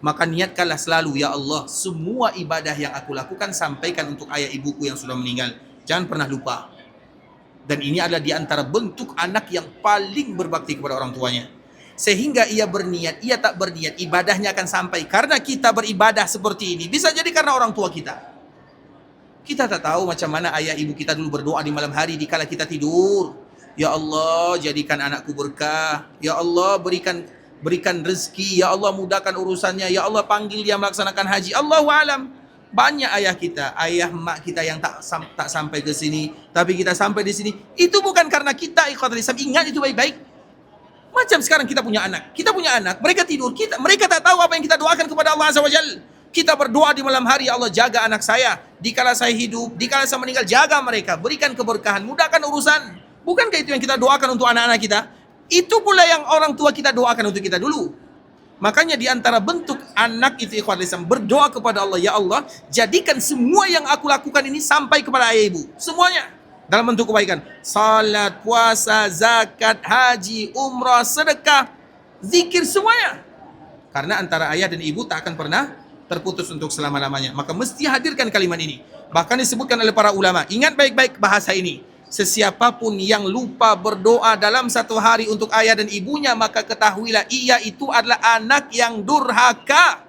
Maka niatkanlah selalu, ya Allah, semua ibadah yang aku lakukan sampaikan untuk ayah ibuku yang sudah meninggal. Jangan pernah lupa. Dan ini adalah di antara bentuk anak yang paling berbakti kepada orang tuanya. Sehingga ia berniat, ia tak berniat, ibadahnya akan sampai. Karena kita beribadah seperti ini, bisa jadi karena orang tua kita. Kita tak tahu macam mana ayah ibu kita dulu berdoa di malam hari dikala kita tidur. Ya Allah, jadikan anakku berkah. Ya Allah, berikan rezeki. Ya Allah, mudahkan urusannya. Ya Allah, panggil dia melaksanakan haji. Allahu alam. Banyak ayah kita, ayah mak kita yang tak sampai ke sini, tapi kita sampai di sini. Itu bukan karena kita ikhwatul Islam. Ingat itu baik-baik. Macam sekarang kita punya anak, mereka tidur, mereka tak tahu apa yang kita doakan kepada Allah Azza wa Jalla. Kita berdoa di malam hari, Allah jaga anak saya, dikala saya hidup, dikala saya meninggal, jaga mereka, berikan keberkahan, mudahkan urusan. Bukankah itu yang kita doakan untuk anak-anak kita? Itu pula yang orang tua kita doakan untuk kita dulu. Makanya di antara bentuk anak itu ikhwatul Islam, berdoa kepada Allah, ya Allah, jadikan semua yang aku lakukan ini sampai kepada ayah ibu, semuanya. Dalam bentuk kebaikan, salat, puasa, zakat, haji, umrah, sedekah, zikir, semuanya. Karena antara ayah dan ibu tak akan pernah terputus untuk selama-lamanya. Maka mesti hadirkan kalimat ini. Bahkan disebutkan oleh para ulama, ingat baik-baik bahasa ini. Sesiapapun yang lupa berdoa dalam satu hari untuk ayah dan ibunya, maka ketahuilah ia itu adalah anak yang durhaka.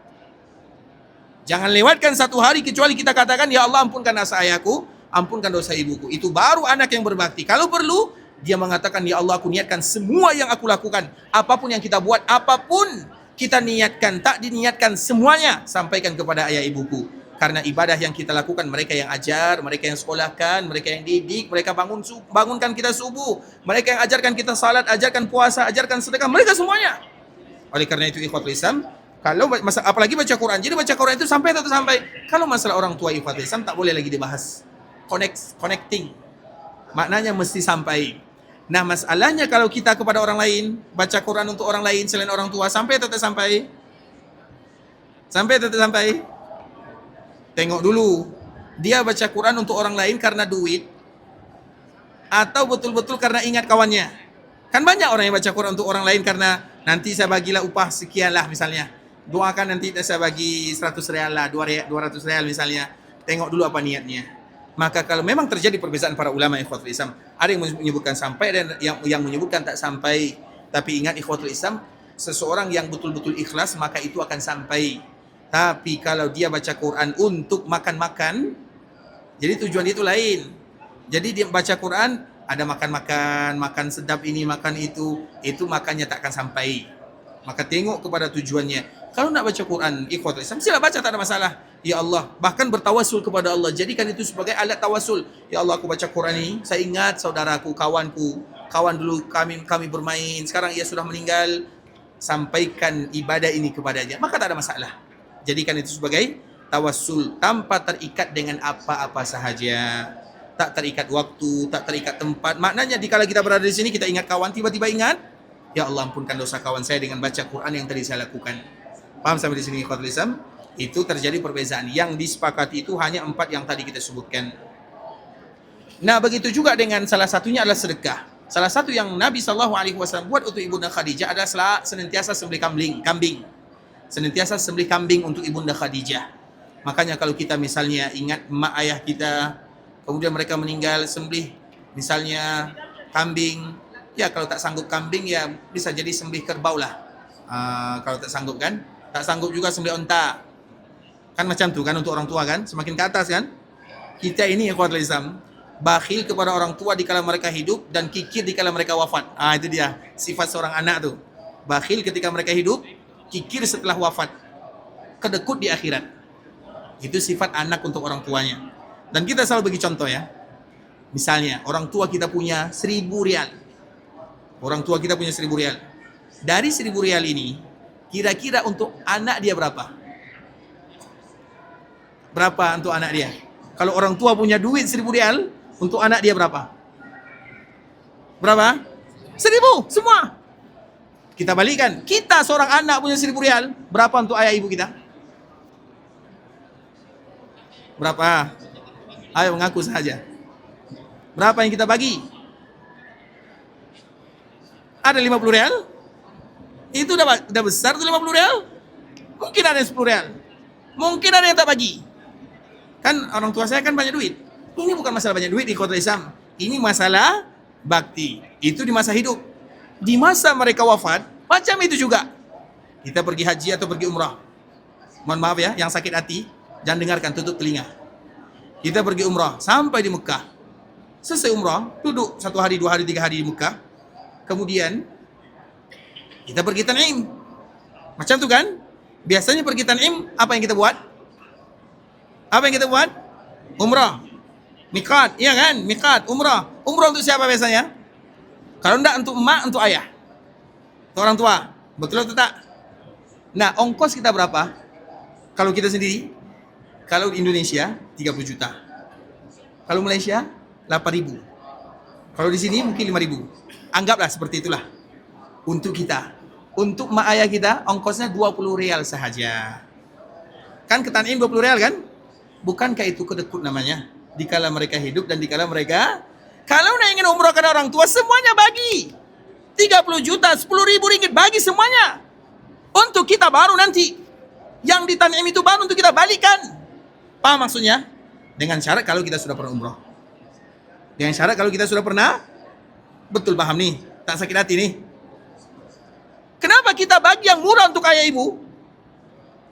Jangan lewatkan satu hari kecuali kita katakan, ya Allah, ampunkan dosa ayahku, ampunkan dosa ibuku. Itu baru anak yang berbakti. Kalau perlu, dia mengatakan, ya Allah, aku niatkan semua yang aku lakukan. Apapun yang kita buat, apapun kita niatkan, tak diniatkan, semuanya sampaikan kepada ayah ibuku. Karena ibadah yang kita lakukan, mereka yang ajar, mereka yang sekolahkan, mereka yang didik, mereka bangunkan kita subuh, mereka yang ajarkan kita salat, ajarkan puasa, ajarkan sedekah, mereka semuanya. Oleh karena itu ikhwatul Islam, kalau apalagi baca Quran, jadi baca Quran itu sampai atau sampai. Kalau masalah orang tua ikhwatul Islam tak boleh lagi dibahas. Connecting, maknanya mesti sampai. Nah, masalahnya kalau kita kepada orang lain, baca Quran untuk orang lain selain orang tua, sampai atau tak sampai? Sampai atau tak sampai? Tengok dulu, dia baca Quran untuk orang lain karena duit, atau betul-betul karena ingat kawannya. Kan banyak orang yang baca Quran untuk orang lain karena nanti saya bagilah upah sekian lah misalnya. Doakan nanti saya bagi 100 real lah, 200 real misalnya. Tengok dulu apa niatnya. Maka kalau memang terjadi perbezaan para ulama ikhwatul Islam, ada yang menyebutkan sampai dan yang menyebutkan tak sampai. Tapi ingat ikhwatul Islam, seseorang yang betul-betul ikhlas maka itu akan sampai. Tapi kalau dia baca Quran untuk makan-makan, jadi tujuan itu lain. Jadi dia baca Quran, ada makan sedap ini, makan itu makannya tak akan sampai. Maka tengok kepada tujuannya. Kalau nak baca Quran, ikhwatul Islam, sila baca, tak ada masalah. Ya Allah, bahkan bertawasul kepada Allah. Jadikan itu sebagai alat tawasul. Ya Allah, aku baca Quran ini, saya ingat saudaraku, kawanku, kawan dulu kami bermain, sekarang ia sudah meninggal. Sampaikan ibadah ini kepadanya, maka tak ada masalah. Jadikan itu sebagai tawasul tanpa terikat dengan apa-apa sahaja. Tak terikat waktu, tak terikat tempat. Maknanya dikala kita berada di sini, kita ingat kawan, tiba-tiba ingat, ya Allah, ampunkan dosa kawan saya dengan baca Quran yang tadi saya lakukan. Paham sampai di sini, ikhwatul Islam? Itu terjadi perbezaan. Yang disepakati itu hanya 4 yang tadi kita sebutkan. Nah, begitu juga dengan salah satunya adalah sedekah. Salah satu yang Nabi SAW buat untuk Ibunda Khadijah adalah senantiasa sembelih kambing. Senantiasa sembelih kambing untuk Ibunda Khadijah. Makanya kalau kita misalnya ingat mak ayah kita, kemudian mereka meninggal, sembelih misalnya kambing. Ya, kalau tak sanggup kambing, ya bisa jadi sembelih kerbau lah. Kalau tak sanggup kan, tak sanggup juga sembelih onta. Kan macam tu kan untuk orang tua kan, semakin ke atas kan. Kita ini ikhwatul Islam, bakhil kepada orang tua dikala mereka hidup dan kikir dikala mereka wafat. Itu dia sifat seorang anak tu. Bakhil ketika mereka hidup, kikir setelah wafat, kedekut di akhirat. Itu sifat anak untuk orang tuanya. Dan kita selalu bagi contoh ya. Misalnya orang tua kita punya 1.000 rial. Orang tua kita punya 1.000 rial. Dari 1.000 rial ini, kira-kira untuk anak dia berapa? Berapa untuk anak dia? Kalau orang tua punya duit 1.000 rial, untuk anak dia berapa? Berapa? 1.000 semua. Kita balikan. Kita seorang anak punya 1.000 rial, berapa untuk ayah ibu kita? Berapa? Ayo mengaku saja. Berapa yang kita bagi? Ada 50 rial? Itu udah besar tuh 50 rial? Mungkin ada 10 rial. Mungkin ada yang tak bagi. Kan orang tua saya kan banyak duit. Ini bukan masalah banyak duit di kota Islam. Ini masalah bakti. Itu di masa hidup. Di masa mereka wafat, macam itu juga. Kita pergi haji atau pergi umrah. Mohon maaf ya, yang sakit hati, jangan dengarkan, tutup telinga. Kita pergi umrah, sampai di Mekah. Selesai umrah, duduk 1 hari, 2 hari, 3 hari di Mekah. Kemudian, kita pergi Tan'im. Macam tu kan? Biasanya pergi Tan'im, apa yang kita buat? Apa yang kita buat? Umrah. Miqat, iya kan? Miqat, umrah. Umrah untuk siapa biasanya? Kalau enggak untuk emak, untuk ayah. Untuk orang tua. Betul atau tak? Nah, ongkos kita berapa? Kalau kita sendiri? Kalau di Indonesia, 30 juta. Kalau Malaysia, 8.000. Kalau di sini mungkin 5.000. Anggaplah seperti itulah. Untuk kita. Untuk mak ayah kita, ongkosnya 20 rial sahaja. Kan ke Tan'im 20 rial kan? Bukankah itu kedekut namanya? Dikala mereka hidup dan dikala mereka, kalau nak ingin umrahkan orang tua, semuanya bagi. 30 juta, 10.000 ringgit, bagi semuanya. Untuk kita baru nanti. Yang di Tan'im itu baru untuk kita balikan. Paham maksudnya? Dengan syarat kalau kita sudah pernah umrah. Dengan syarat kalau kita sudah pernah, betul paham nih, tak sakit hati nih. Kenapa kita bagi yang murah untuk ayah ibu?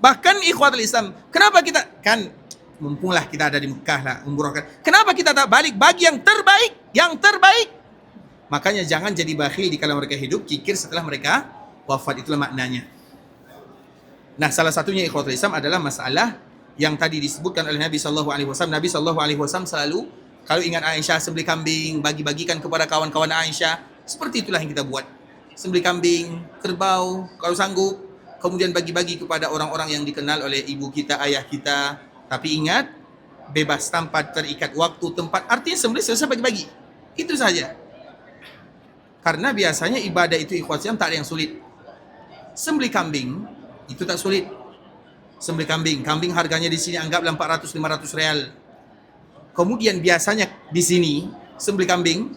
Bahkan ikhwatul Islam, kenapa kita, kan mumpunglah kita ada di Mekah lah, umrah kan. Kenapa kita tak balik bagi yang terbaik? Yang terbaik. Makanya jangan jadi bakhil di kala mereka hidup, kikir setelah mereka wafat, itulah maknanya. Nah, salah satunya ikhwatul Islam adalah masalah yang tadi disebutkan oleh Nabi SAW. Nabi SAW selalu, kalau ingat Aisyah, sembelih kambing, bagi-bagikan kepada kawan-kawan Aisyah. Seperti itulah yang kita buat. Sembelih kambing, kerbau, kalau sanggup. Kemudian bagi-bagi kepada orang-orang yang dikenal oleh ibu kita, ayah kita. Tapi ingat, bebas tanpa terikat waktu, tempat. Artinya sembelih selesai bagi-bagi. Itu saja. Karena biasanya ibadah itu ikhwatian tak ada yang sulit. Sembelih kambing, itu tak sulit. Sembelih kambing. Kambing harganya di sini anggaplah 400-500 rial. Kemudian biasanya di sini, sembelih kambing,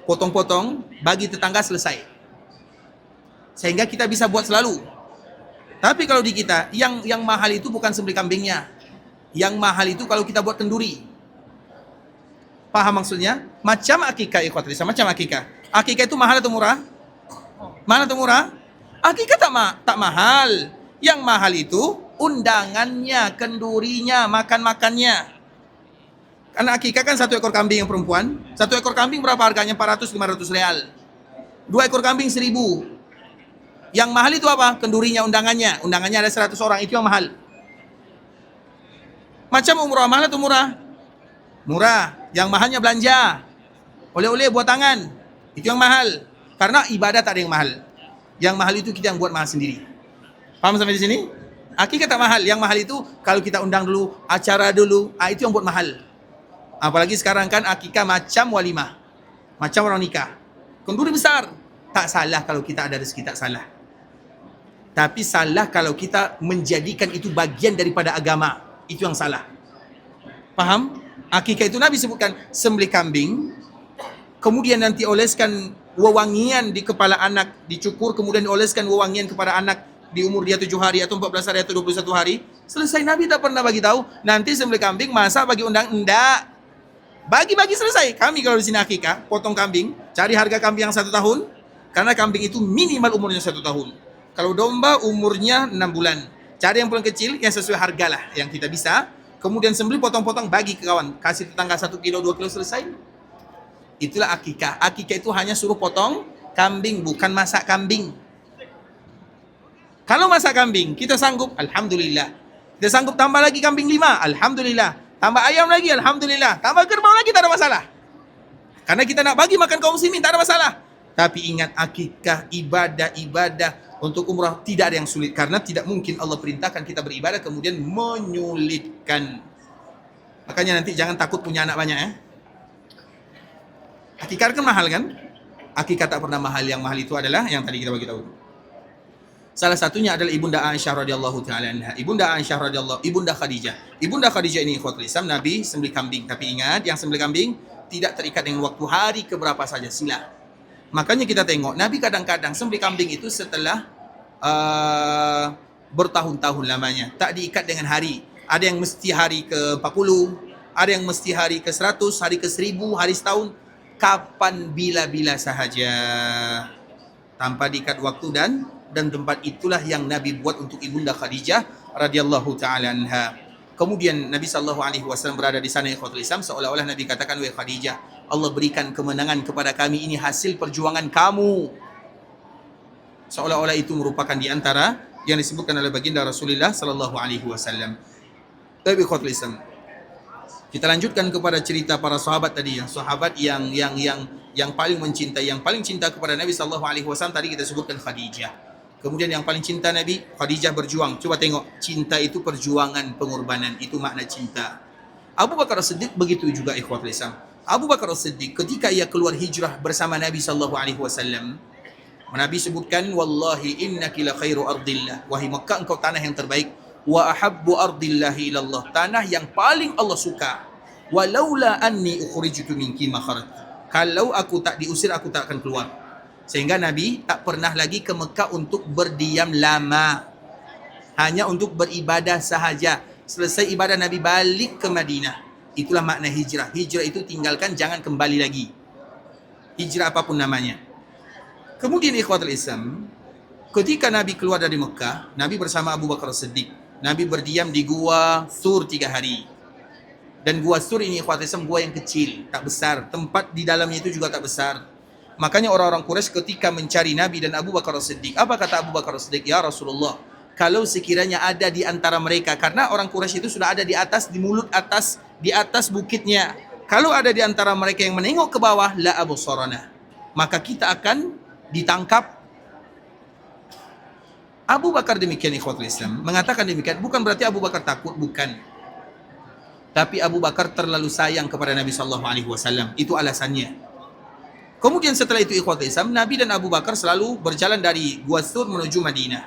potong-potong, bagi tetangga, selesai. Sehingga kita bisa buat selalu. Tapi kalau di kita, yang mahal itu bukan sembelih kambingnya. Yang mahal itu kalau kita buat kenduri. Paham maksudnya? Macam akikah, ikhwatul Islam, macam akikah. Akikah itu mahal atau murah? Mahal atau murah? Akikah tak mahal. Yang mahal itu undangannya, kendurinya, makan-makannya. Karena akikah kan 1 ekor kambing yang perempuan. 1 ekor kambing berapa harganya? 400-500 real. 2 ekor kambing 1.000. Yang mahal itu apa? Kendurinya, undangannya. Undangannya ada 100 orang, itu yang mahal. Macam umrah, mahal atau murah? Murah. Yang mahalnya belanja. Oleh-oleh buat tangan. Itu yang mahal. Karena ibadah tak ada yang mahal. Yang mahal itu kita yang buat mahal sendiri. Paham sampai di sini? Akikah tak mahal. Yang mahal itu kalau kita undang dulu, acara dulu, itu yang buat mahal. Apalagi sekarang kan akikah macam walimah. Macam orang nikah. Kenduri besar. Tak salah kalau kita ada rezeki, tak salah. Tapi salah kalau kita menjadikan itu bagian daripada agama. Itu yang salah. Faham? Akikah itu Nabi sebutkan sembelih kambing, kemudian nanti oleskan wewangian di kepala anak, dicukur, kemudian oleskan wewangian kepada anak di umur dia 7 hari atau 14 hari atau 21 hari. Selesai. Nabi tak pernah bagi tahu nanti sembelih kambing masa bagi undang. Enggak. Bagi-bagi selesai. Kami kalau di sini akikah, potong kambing, cari harga kambing yang 1 tahun, karena kambing itu minimal umurnya 1 tahun. Kalau domba umurnya 6 bulan. Cari yang paling kecil, yang sesuai harga lah, yang kita bisa. Kemudian sembelih, potong-potong, bagi ke kawan. Kasih tetangga 1 kilo, 2 kilo, selesai. Itulah akikah. Akikah itu hanya suruh potong kambing, bukan masak kambing. Kalau masak kambing, kita sanggup, alhamdulillah. Kita sanggup tambah lagi kambing 5, alhamdulillah. Tambah ayam lagi, alhamdulillah. Tambah kerbau lagi, tak ada masalah. Karena kita nak bagi makan kaum muslimin, tak ada masalah. Tapi ingat, akikah, ibadah untuk umrah tidak ada yang sulit. Karena tidak mungkin Allah perintahkan kita beribadah kemudian menyulitkan. Makanya nanti jangan takut punya anak banyak ya. Akikah kan mahal kan? Akikah tak pernah mahal. Yang mahal itu adalah yang tadi kita bagi tahu. Salah satunya adalah Ibunda Aisyah radhiyallahu taala anha. Ibunda Aisyah radhiyallahu, Ibunda Khadijah. Ibunda Khadijah ini ikhwatul Islam, Nabi sembelih kambing. Tapi ingat, yang sembelih kambing tidak terikat dengan waktu, hari keberapa saja, sila. Makanya kita tengok Nabi kadang-kadang sembelih kambing itu setelah bertahun-tahun lamanya. Tak diikat dengan hari. Ada yang mesti hari ke-40, ada yang mesti hari ke-100, hari ke-1000, hari setahun. Kapan, bila-bila sahaja. Tanpa diikat waktu dan tempat. Itulah yang Nabi buat untuk Ibunda Khadijah radhiyallahu taala anha. Kemudian Nabi sallallahu alaihi wasallam berada di sana ikhwatul Islam, seolah-olah Nabi katakan, "Wahai Khadijah, Allah berikan kemenangan kepada kami, ini hasil perjuangan kamu." Seolah-olah itu merupakan di antara yang disebutkan oleh baginda Rasulullah sallallahu alaihi wasallam. Tapi ikhwatul Islam, kita lanjutkan kepada cerita para sahabat tadi, yang sahabat yang paling mencintai, yang paling cinta kepada Nabi sallallahu alaihi wasallam tadi kita sebutkan Khadijah. Kemudian yang paling cinta Nabi, Khadijah berjuang. Coba tengok, cinta itu perjuangan, pengorbanan, itu makna cinta. Abu Bakar As-Siddiq begitu juga ikhwatul Islam. Abu Bakar As-Siddiq ketika ia keluar hijrah bersama Nabi sallallahu alaihi wasallam, Nabi sebutkan, "Wallahi innaki la khairu ardillah." Wahai Makkah, engkau tanah yang terbaik. Wa ahabbu ardillahi ilallah, tanah yang paling Allah suka. Walaula anni ukhrijtu minki ma kharajtu. Kalau aku tak diusir, aku tak akan keluar. Sehingga Nabi tak pernah lagi ke Mekah untuk berdiam lama. Hanya untuk beribadah sahaja. Selesai ibadah Nabi balik ke Madinah. Itulah makna hijrah. Hijrah itu tinggalkan, jangan kembali lagi. Hijrah apapun namanya. Kemudian ikhwatul Islam, ketika Nabi keluar dari Mekah, Nabi bersama Abu Bakar As-Siddiq. Nabi berdiam di gua Sur 3 hari. Dan gua Sur ini ikhwatul Islam, gua yang kecil, tak besar. Tempat di dalamnya itu juga tak besar. Makanya orang-orang Quraisy ketika mencari Nabi dan Abu Bakar As-Siddiq, apa kata Abu Bakar As-Siddiq? Ya Rasulullah, kalau sekiranya ada di antara mereka, karena orang Quraisy itu sudah ada di atas, di mulut atas, di atas bukitnya. Kalau ada di antara mereka yang menengok ke bawah, la absarana, maka kita akan ditangkap. Abu Bakar demikian ikhwatul Islam, mengatakan demikian, bukan berarti Abu Bakar takut, bukan. Tapi Abu Bakar terlalu sayang kepada Nabi sallallahu alaihi wasallam. Itu alasannya. Kemudian setelah itu ikhwatul Islam, Nabi dan Abu Bakar selalu berjalan dari Gua Thur menuju Madinah.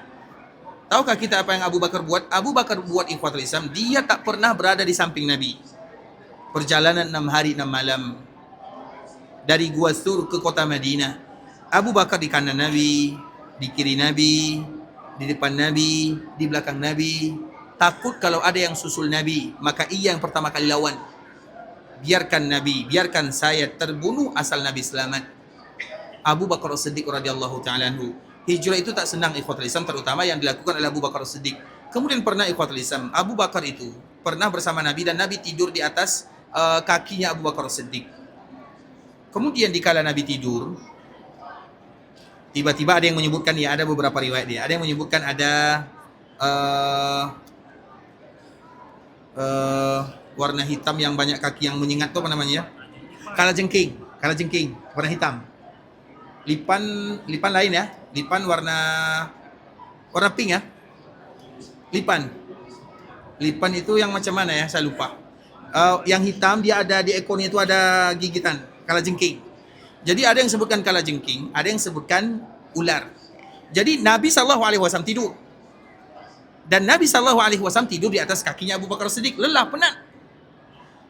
Tahukah kita apa yang Abu Bakar buat? Abu Bakar buat ikhwatul Islam, dia tak pernah berada di samping Nabi. Perjalanan 6 hari 6 malam dari Gua Thur ke kota Madinah. Abu Bakar di kanan Nabi, di kiri Nabi, di depan Nabi, di belakang Nabi. Takut kalau ada yang susul Nabi, maka ia yang pertama kali lawan. Biarkan Nabi, biarkan saya terbunuh asal Nabi selamat. Abu Bakar As-Siddiq radhiyallahu ta'ala anhu. Hijrah itu tak senang ikhwatul Islam, terutama yang dilakukan oleh Abu Bakar As-Siddiq. Kemudian pernah ikhwatul Islam, Abu Bakar itu pernah bersama Nabi dan Nabi tidur di atas kakinya Abu Bakar As-Siddiq. Kemudian dikala Nabi tidur, Tiba-tiba ada yang menyebutkan, ya ada beberapa riwayat dia. Ada yang menyebutkan ada warna hitam yang banyak kaki yang menyengat tu apa namanya? Kalajengking, kalajengking, warna hitam. Lipan lain ya. Lipan warna pink ya. Lipan itu yang macam mana ya? Saya lupa. Yang hitam dia ada di ekornya itu ada gigitan, kalajengking. Jadi ada yang sebutkan kalajengking, ada yang sebutkan ular. Jadi Nabi SAW tidur. Dan Nabi SAW tidur di atas kakinya Abu Bakar Siddiq, lelah, penat.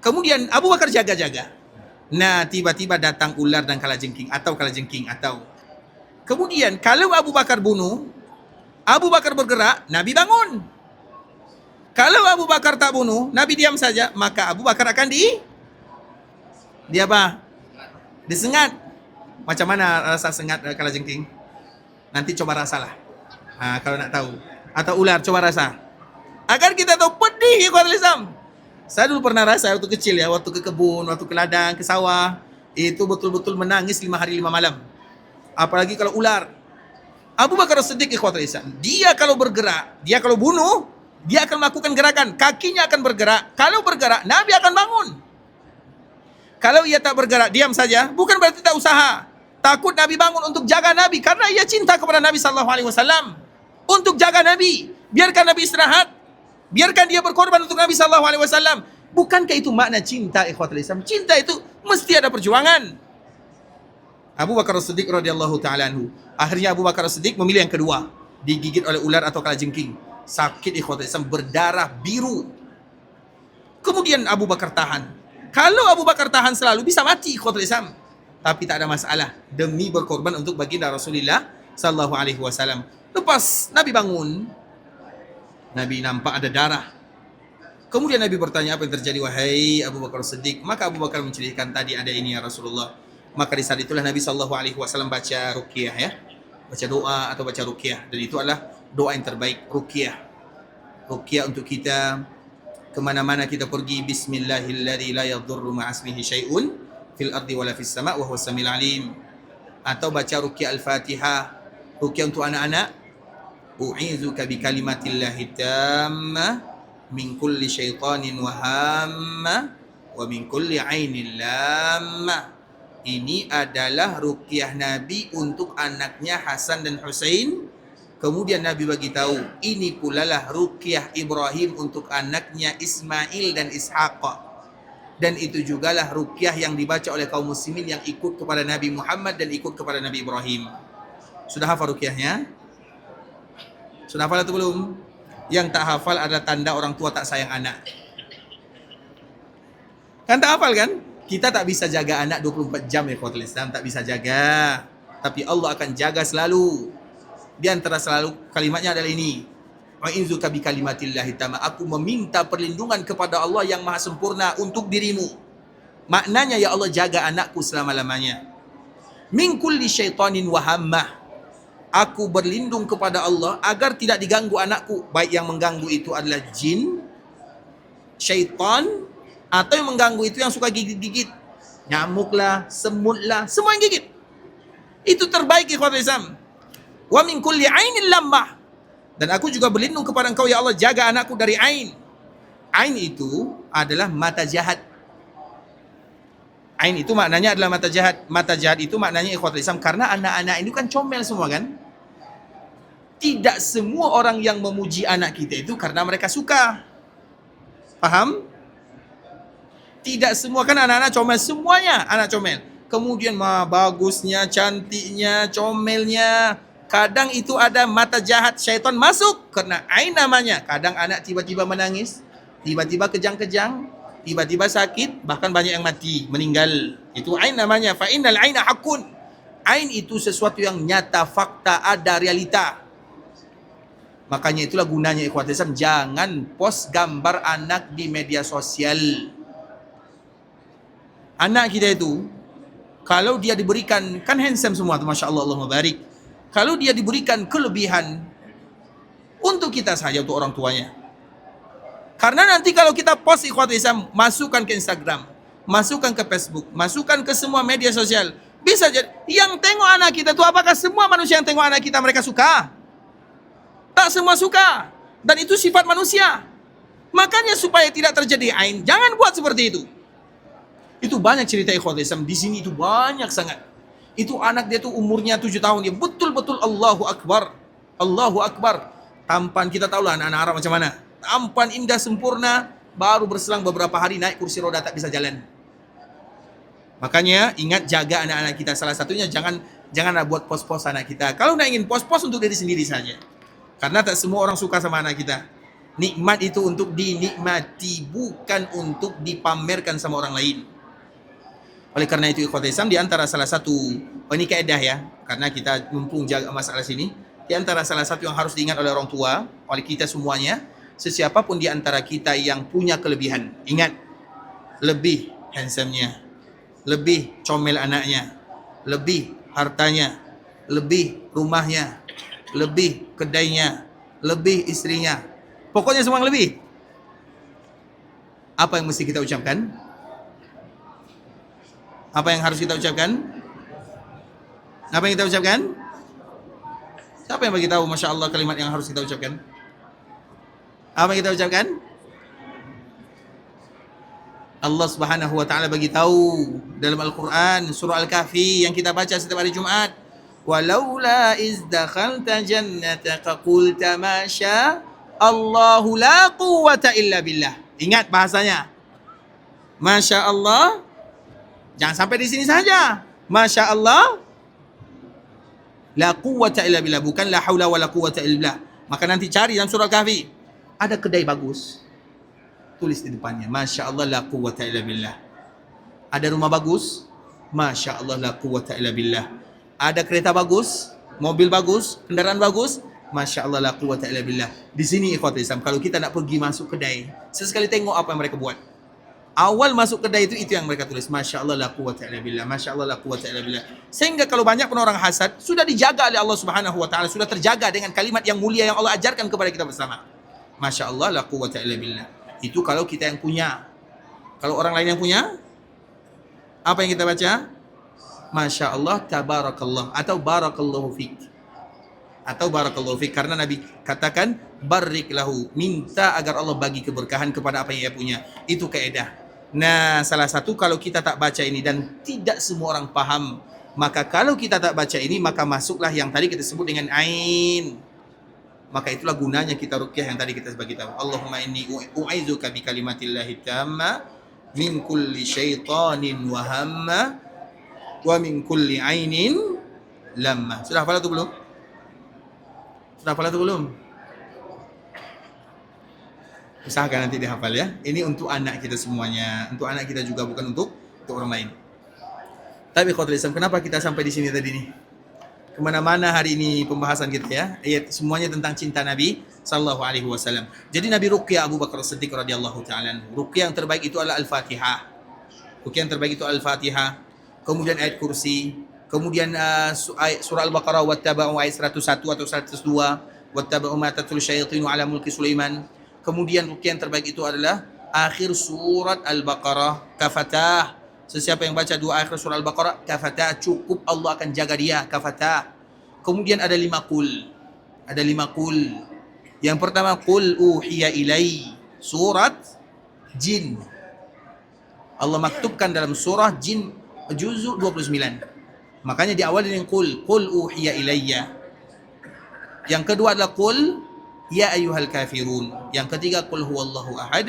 Kemudian Abu Bakar jaga-jaga. Nah, tiba-tiba datang ular dan kalajengking atau kemudian kalau Abu Bakar bunuh, Abu Bakar bergerak, Nabi bangun. Kalau Abu Bakar tak bunuh, Nabi diam saja, maka Abu Bakar akan disengat. Macam mana rasa sengat kalajengking? Nanti coba rasalah. Kalau nak tahu. Atau ular, coba rasa. Agar kita tahu pedih ikhwatul Islam. Saya dulu pernah rasa waktu kecil ya, waktu ke kebun, waktu ke ladang, ke sawah, itu betul-betul menangis 5 hari 5 malam. Apalagi kalau ular. Abu Bakar Siddiq ikhwatul Islam, dia kalau bergerak, dia kalau bunuh, dia akan melakukan gerakan, kakinya akan bergerak. Kalau bergerak, Nabi akan bangun. Kalau ia tak bergerak, diam saja, bukan berarti tak usaha. Takut Nabi bangun untuk jaga Nabi, karena ia cinta kepada Nabi SAW. Untuk jaga Nabi, biarkan Nabi istirahat, biarkan dia berkorban untuk Nabi SAW. Bukankah itu makna cinta ikhwatul Islam? Cinta itu mesti ada perjuangan. Abu Bakar Siddiq radhiyallahu taala anhu. Akhirnya Abu Bakar Siddiq memilih yang kedua, digigit oleh ular atau kalajengking. Sakit ikhwatul Islam, berdarah biru. Kemudian Abu Bakar tahan. Kalau Abu Bakar tahan selalu bisa mati ikhwatul Islam. Tapi tak ada masalah, demi berkorban untuk baginda Rasulullah sallallahu alaihi wasallam. Lepas Nabi bangun, Nabi nampak ada darah. Kemudian Nabi bertanya, apa yang terjadi wahai Abu Bakar Siddiq? Maka Abu Bakar menceritakan, tadi ada ini ya Rasulullah. Maka di saat itulah Nabi sallallahu alaihi wasallam baca ruqyah ya. Baca doa atau baca ruqyah, dan itu adalah doa yang terbaik, ruqyah. Ruqyah untuk kita kemana-mana kita pergi, bismillahilladzi la yadurru ma'asmihi syai'un fil ardi wala fis sama' wa huwas samiul alim. Atau baca ruqyah al-Fatihah. Ruqyah untuk anak-anak, u'izuka bi kalimatillahi tammah min kulli syaitanin wa hamma wa min kulli ainin lamma. Ini adalah ruqyah Nabi untuk anaknya Hasan dan Husain. Kemudian Nabi bagi tahu, ini pula lah ruqyah Ibrahim untuk anaknya Ismail dan Ishaq. Dan itu jugalah ruqyah yang dibaca oleh kaum muslimin yang ikut kepada Nabi Muhammad dan ikut kepada Nabi Ibrahim. Sudah hafal ruqyahnya? Sudah hafal atau belum? Yang tak hafal adalah tanda orang tua tak sayang anak. Kan tak hafal kan? Kita tak bisa jaga anak 24 jam ya ikhwatul Islam, tak bisa jaga. Tapi Allah akan jaga selalu. Di antara selalu kalimatnya adalah ini. Wa inzuka bi kalimatillahi tamma. Aku meminta perlindungan kepada Allah yang maha sempurna untuk dirimu. Maknanya, ya Allah, jaga anakku selama-lamanya. Min kulli syaitanin wa hammah. Aku berlindung kepada Allah agar tidak diganggu anakku. Baik yang mengganggu itu adalah jin, syaitan, atau yang mengganggu itu yang suka gigit-gigit. Nyamuklah, semutlah, semua yang gigit. Itu terbaik ikhwatul Islam. Wa min kulli ainin lammah. Dan aku juga berlindung kepada engkau ya Allah, jaga anakku dari ain. Ain itu adalah mata jahat. Ain itu maknanya adalah mata jahat. Mata jahat itu maknanya ikhwatul Islam, karena anak-anak ini kan comel semua kan. Tidak semua orang yang memuji anak kita itu karena mereka suka. Paham? Tidak semua kan anak-anak comel, semuanya anak comel. Kemudian bagusnya, cantiknya, comelnya. Kadang itu ada mata jahat, syaitan masuk karena ain namanya. Kadang anak tiba-tiba menangis, tiba-tiba kejang-kejang, tiba-tiba sakit, bahkan banyak yang mati, meninggal. Itu ain namanya. Fa innal aina haqqun. Ain itu sesuatu yang nyata, fakta, ada, realita. Makanya itulah gunanya ikhwatul Islam, jangan post gambar anak di media sosial. Anak kita itu, kalau dia diberikan, kan handsome semua tu, Masya Allah, Allahumma barik. Kalau dia diberikan kelebihan, untuk kita saja, untuk orang tuanya. Karena nanti kalau kita post ikhwatul Islam, masukkan ke Instagram, masukkan ke Facebook, masukkan ke semua media sosial, Bisa jadi. Yang tengok anak kita itu apakah semua manusia yang tengok anak kita mereka suka? Tak semua suka. Dan itu sifat manusia. Makanya supaya tidak terjadi ain, jangan buat seperti itu. Itu banyak cerita ikhwatul Islam. Di sini itu banyak sangat. Itu anak dia tuh umurnya 7 tahun. Dia betul-betul Allahu Akbar. Allahu Akbar. Tampan, kita tahulah anak-anak Arab macam mana. Tampan, indah, sempurna. Baru berselang beberapa hari naik kursi roda tak bisa jalan. Makanya ingat jaga anak-anak kita. Salah satunya janganlah buat pos-pos anak kita. Kalau nak ingin pos-pos untuk diri sendiri saja. Karena tak semua orang suka sama anak kita. Nikmat itu untuk dinikmati, bukan untuk dipamerkan sama orang lain. Oleh karena itu ikhwatul Islam, di antara salah satu, ini kaedah ya, karena kita mumpung jaga masalah sini, di antara salah satu yang harus diingat oleh orang tua, oleh kita semuanya, sesiapapun di antara kita yang punya kelebihan, ingat, lebih handsome-nya, lebih comel anaknya, lebih hartanya, lebih rumahnya, lebih kedainya, lebih istrinya, pokoknya semua yang lebih. Apa yang mesti kita ucapkan? Apa yang harus kita ucapkan? Apa yang kita ucapkan? Siapa yang bagi tahu Masya Allah kalimat yang harus kita ucapkan? Apa yang kita ucapkan? Allah Subhanahu wa taala bagi tahu dalam Al-Qur'an surah Al-Kahfi yang kita baca setiap hari Jumat. Walaula iz dakhalta jannataka qulta ma syaa Allahu la quwwata illa billah. Ingat bahasanya. Masya Allah. Jangan sampai di sini saja. Masya Allah. La quwwata illa billah. Bukan la haula wa la quwwata illa billah. Maka nanti cari dalam surah Kahfi. Ada kedai bagus. Tulis di depannya. Masya Allah la quwwata illa billah. Ada rumah bagus. Masya Allah la quwwata illa billah. Ada kereta bagus. Mobil bagus. Kendaraan bagus. Masya Allah la quwwata illa billah. Di sini ikhwatul Islam. Kalau kita nak pergi masuk kedai. Sesekali tengok apa yang mereka buat. Awal masuk kedai itu yang mereka tulis. Masya Allah la quwwata illa billah. Masya Allah la quwwata illa billah. Sehingga kalau banyak pun orang hasad, sudah dijaga oleh Allah Subhanahu wa taala, sudah terjaga dengan kalimat yang mulia yang Allah ajarkan kepada kita bersama. Masya Allah la quwwata illa billah. Itu kalau kita yang punya. Kalau orang lain yang punya, apa yang kita baca? Masya Allah tabarakallah atau barakallahu fik. Atau barakallahu fik, karena Nabi katakan barik lahu, minta agar Allah bagi keberkahan kepada apa yang ia punya. Itu kaedah. Nah, salah satu kalau kita tak baca ini dan tidak semua orang paham, maka kalau kita tak baca ini, maka masuklah yang tadi kita sebut dengan ain. Maka itulah gunanya kita ruqyah yang tadi kita bagi tahu. Allahumma inni u'izuka bi kalimatillahi tamma min kulli syaitanin wa hamma wa min kulli ainin lamma. Sudah hafal itu belum? Sudah hafal itu belum? Usahakan nanti dihafal ya. Ini untuk anak kita semuanya. Untuk anak kita juga, bukan untuk orang lain. Tapi ikhwatul Islam, kenapa kita sampai di sini tadi nih? Kemana-mana hari ini pembahasan kita ya. Semuanya tentang cinta Nabi sallallahu alaihi wasallam. Jadi Nabi ruqyah Abu Bakar Siddiq radhiyallahu ta'ala. Ruqyah yang terbaik itu adalah Al-Fatihah. Ruqyah yang terbaik itu Al-Fatihah. Kemudian ayat kursi. Kemudian surah Al-Baqarah wattaba'u ayat 101 atau 102. Wattaba'u ma tatul syaitin ala mulki Sulaiman. Kemudian ruqyah yang terbaik itu adalah akhir surat Al-Baqarah, kafatah. Sesiapa yang baca dua akhir surah Al-Baqarah, kafatah, cukup Allah akan jaga dia, kafatah. Kemudian ada 5 qul. Ada 5 qul. Yang pertama qul uhiya ilai, surat jin. Allah maktubkan dalam surah jin juzuk 29. Makanya diawali dengan qul uhiya ilayya. Yang kedua adalah qul ya ayyuhal kafirun. Yang ketiga qul huwallahu ahad.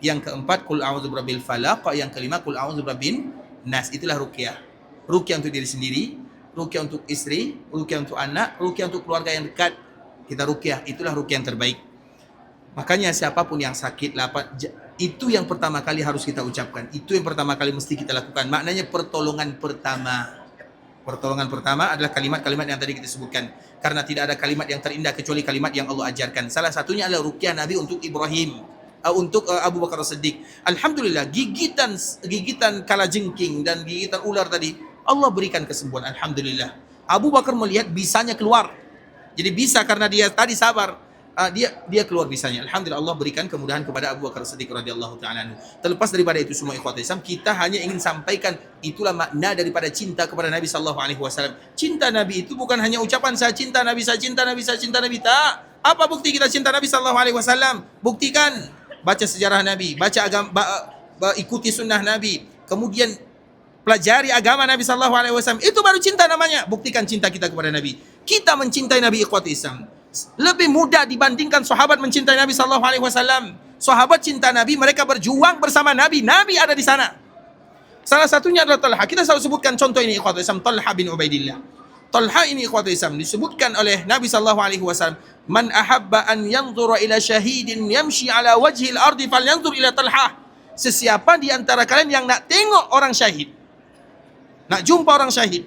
Yang keempat qul a'udzu birabbil falaq. Yang kelima qul a'udzu birabbin nas. Itulah ruqyah. Ruqyah untuk diri sendiri, ruqyah untuk istri, ruqyah untuk anak, ruqyah untuk keluarga yang dekat. Kita ruqyah, itulah ruqyah yang terbaik. Makanya siapapun yang sakit, itu yang pertama kali harus kita ucapkan. Itu yang pertama kali mesti kita lakukan. Maknanya pertolongan pertama. Pertolongan pertama adalah kalimat-kalimat yang tadi kita sebutkan. Karena tidak ada kalimat yang terindah kecuali kalimat yang Allah ajarkan. Salah satunya adalah ruqyah Nabi untuk Ibrahim, untuk Abu Bakar Siddiq. Alhamdulillah, gigitan kalajengking dan gigitan ular tadi Allah berikan kesembuhan. Alhamdulillah. Abu Bakar melihat bisanya keluar. Jadi bisa karena dia tadi sabar. dia keluar visanya. Alhamdulillah Allah berikan kemudahan kepada Abu Bakar Siddiq radhiyallahu taala anhu. Terlepas daripada itu semua ikhwatul Islam, kita hanya ingin sampaikan itulah makna daripada cinta kepada Nabi sallallahu alaihi wasallam. Cinta Nabi itu bukan hanya ucapan saya cinta Nabi, saya cinta Nabi, saya cinta Nabi. Tak. Apa bukti kita cinta Nabi sallallahu alaihi wasallam? Buktikan. Baca sejarah Nabi, baca agama, ikuti sunnah Nabi, kemudian pelajari agama Nabi sallallahu alaihi wasallam. Itu baru cinta namanya. Buktikan cinta kita kepada Nabi. Kita mencintai Nabi ikhwatul Islam lebih mudah dibandingkan sahabat mencintai Nabi sallallahu alaihi wasallam. Sahabat cinta Nabi, mereka berjuang bersama Nabi. Nabi ada di sana. Salah satunya adalah Talha. Kita selalu sebutkan contoh ini ikhwatul Islam, Talha bin Ubaidillah. Talha ini ikhwatul Islam disebutkan oleh Nabi sallallahu alaihi wasallam, "Man ahabba an yanzura ila syahidin yamshi ala wajhil ardi falyanzur ila Talha." Sesiapa di antara kalian yang nak tengok orang syahid, nak jumpa orang syahid,